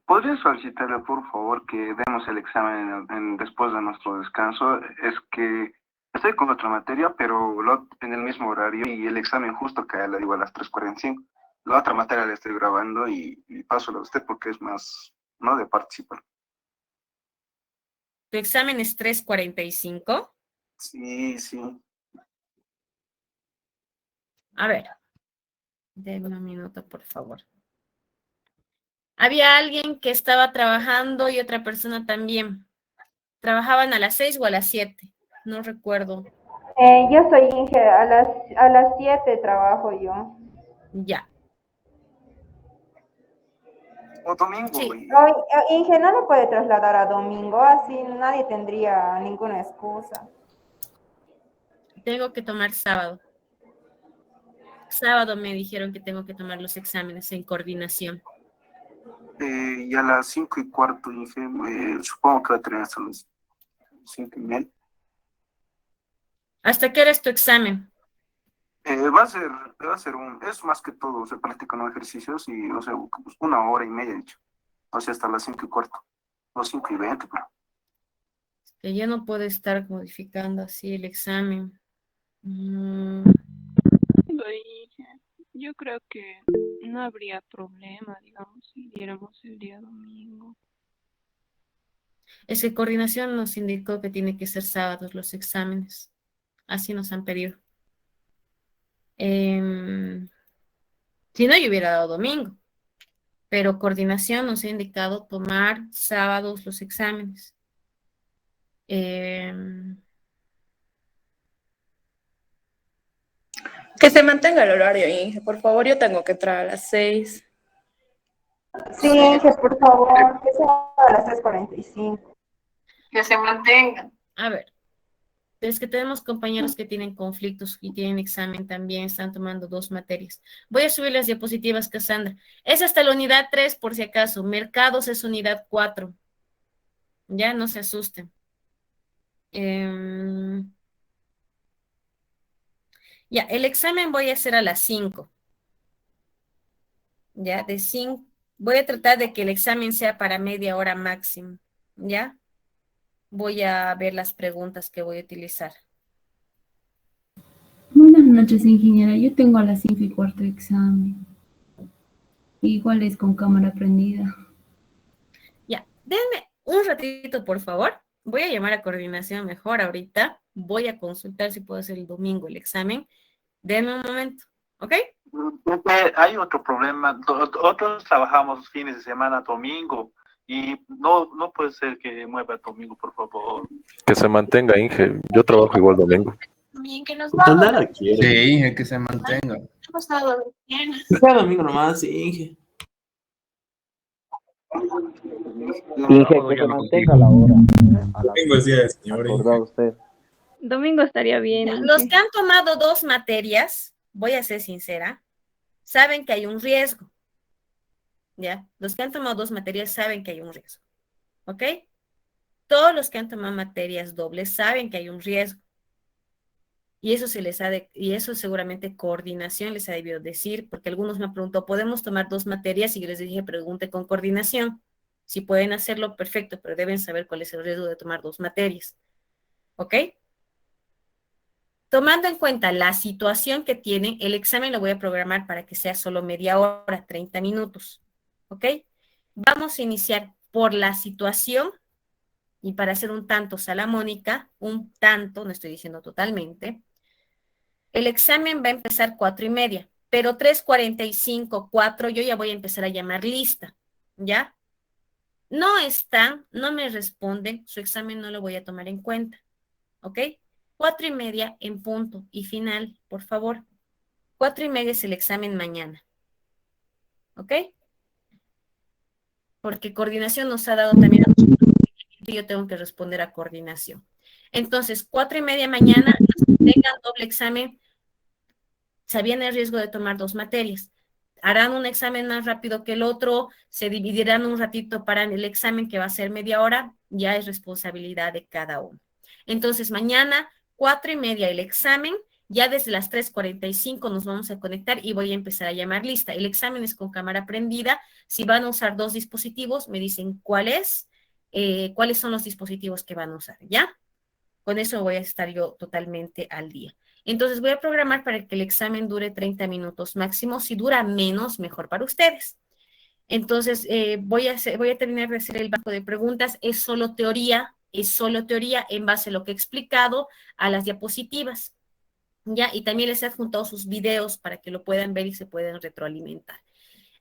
¿podrías solicitarle por favor que demos el examen después de nuestro descanso? Es que estoy con otra materia, pero en el mismo horario y el examen justo que le digo a las 3:45. La otra materia la estoy grabando y paso a usted porque es más, ¿no? De participar. ¿Tu examen es 3:45? Sí, sí. A ver, denme un minuto, por favor. Había alguien que estaba trabajando y otra persona también. ¿Trabajaban a las 6 o a las 7? No recuerdo. Yo soy Inge, a las 7 trabajo yo. Ya. O domingo. Sí. Inge no lo puede trasladar a domingo, así nadie tendría ninguna excusa. Tengo que tomar sábado. Sábado me dijeron que tengo que tomar los exámenes en coordinación. Y a las 5:15, Inge, supongo que va a tener hasta las 5:30. ¿Hasta qué hora es tu examen? Va a ser es más que todo, se practican los ejercicios y, o sea, 1 hora y media, dicho. O sea, hasta las 5:15, o 5:20, pero. Que ya no puedo estar modificando así el examen. Yo creo que no habría problema, digamos, si diéramos el día domingo. Es que coordinación nos indicó que tiene que ser sábados los exámenes. Así nos han pedido. Si no, yo hubiera dado domingo. Pero coordinación nos ha indicado tomar sábados los exámenes. Que se mantenga el horario, Inge, por favor, yo tengo que entrar a las 6. Sí, Inge, por favor, que sea a las 3:45. Que se mantengan. A ver, es que tenemos compañeros que tienen conflictos y tienen examen también, están tomando 2 materias. Voy a subir las diapositivas, Cassandra. Es hasta la unidad 3, por si acaso. Mercados es unidad 4. Ya, no se asusten. Ya, el examen voy a hacer a las 5. Ya, de 5. Voy a tratar de que el examen sea para media hora máximo. ¿Ya? Voy a ver las preguntas que voy a utilizar. Buenas noches, ingeniera. Yo tengo a las 5:15 examen. Igual es con cámara prendida. Ya, denme un ratito, por favor. Voy a llamar a coordinación mejor ahorita. Voy a consultar si puedo hacer el domingo el examen. Denme un momento, ¿ok? Hay otro problema. Otros trabajamos fines de semana, domingo, y no puede ser que mueva domingo, por favor. Que se mantenga, Inge. Yo trabajo igual domingo. Bien, que nos Nada quiere. Sí, Inge, que se mantenga. hemos dado bien. Cada domingo nomás, sí, Inge. Inge, que se mantenga la hora. Domingo es día de señor. ¿Acordado usted? Domingo estaría bien. Ya, Inge. los que han tomado 2 materias, voy a ser sincera, saben que hay un riesgo. ¿Ya? Los que han tomado 2 materias saben que hay un riesgo. ¿Ok? Todos los que han tomado materias dobles saben que hay un riesgo. Y eso y eso seguramente coordinación les ha debido decir, porque algunos me han preguntado, ¿podemos tomar 2 materias? Y yo les dije, pregunte con coordinación. Si pueden hacerlo, perfecto, pero deben saber cuál es el riesgo de tomar 2 materias. ¿Ok? Tomando en cuenta la situación que tienen, el examen lo voy a programar para que sea solo media hora, 30 minutos. ¿Ok? Vamos a iniciar por la situación y para hacer un tanto salamónica, un tanto, no estoy diciendo totalmente. El examen va a empezar 4:30, pero 3:45, 4, yo ya voy a empezar a llamar lista, ¿ya? No están, no me responden, su examen no lo voy a tomar en cuenta, ¿ok? 4:30 en punto y final, por favor. 4:30 es el examen mañana, ¿ok? Porque coordinación nos ha dado también y yo tengo que responder a coordinación. Entonces, 4:30 mañana, los que tengan doble examen, sabían el riesgo de tomar 2 materias. Harán un examen más rápido que el otro, se dividirán un ratito para el examen que va a ser media hora, ya es responsabilidad de cada uno. Entonces, mañana, 4:30 el examen, ya desde las 3:45 nos vamos a conectar y voy a empezar a llamar lista. El examen es con cámara prendida. Si van a usar 2 dispositivos, me dicen cuáles son los dispositivos que van a usar, ¿ya? Con eso voy a estar yo totalmente al día. Entonces voy a programar para que el examen dure 30 minutos máximo. Si dura menos, mejor para ustedes. Entonces voy a terminar de hacer el banco de preguntas. Es solo teoría en base a lo que he explicado a las diapositivas. ¿Ya? Y también les he adjuntado sus videos para que lo puedan ver y se puedan retroalimentar.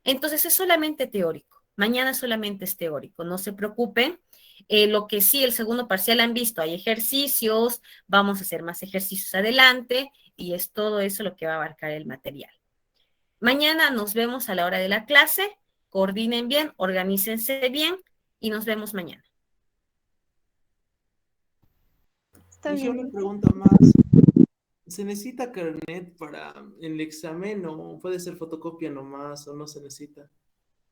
Entonces es solamente teórico. Mañana solamente es teórico, no se preocupen. Lo que sí, el segundo parcial han visto, hay ejercicios, vamos a hacer más ejercicios adelante y es todo eso lo que va a abarcar el material. Mañana nos vemos a la hora de la clase, coordinen bien, organícense bien y nos vemos mañana. Dije una pregunta más. ¿Se necesita carnet para el examen o puede ser fotocopia nomás o no se necesita?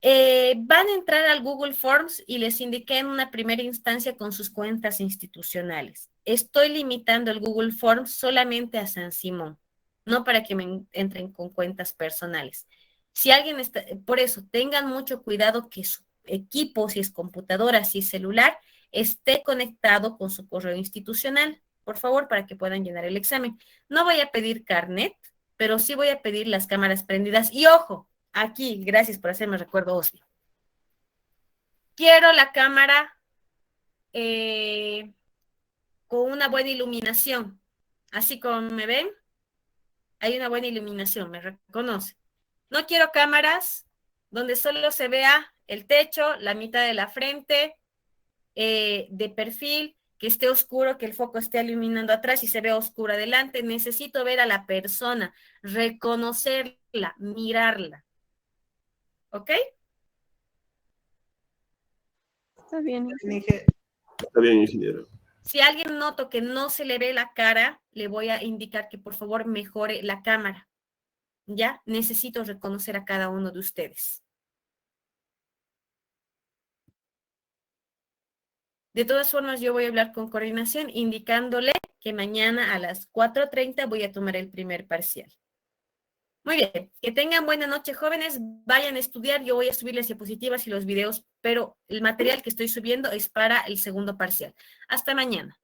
Van a entrar al Google Forms y les indiqué en una primera instancia con sus cuentas institucionales. Estoy limitando el Google Forms solamente a San Simón, no para que me entren con cuentas personales. Si alguien está, por eso, tengan mucho cuidado que su equipo, si es computadora, si es celular, esté conectado con su correo institucional, por favor, para que puedan llenar el examen. No voy a pedir carnet, pero sí voy a pedir las cámaras prendidas. Y ojo, aquí, gracias por hacerme recuerdo, Osvi. Quiero la cámara con una buena iluminación. Así como me ven, hay una buena iluminación, me reconoce. No quiero cámaras donde solo se vea el techo, la mitad de la frente, de perfil, que esté oscuro, que el foco esté iluminando atrás y se vea oscuro adelante. Necesito ver a la persona, reconocerla, mirarla. ¿Ok? Está bien. Está bien, ingeniero. Si alguien noto que no se le ve la cara, le voy a indicar que por favor mejore la cámara. ¿Ya? Necesito reconocer a cada uno de ustedes. De todas formas, yo voy a hablar con coordinación indicándole que mañana a las 4:30 voy a tomar el primer parcial. Muy bien, que tengan buena noche, jóvenes. Vayan a estudiar, yo voy a subir las diapositivas y los videos, pero el material que estoy subiendo es para el segundo parcial. Hasta mañana.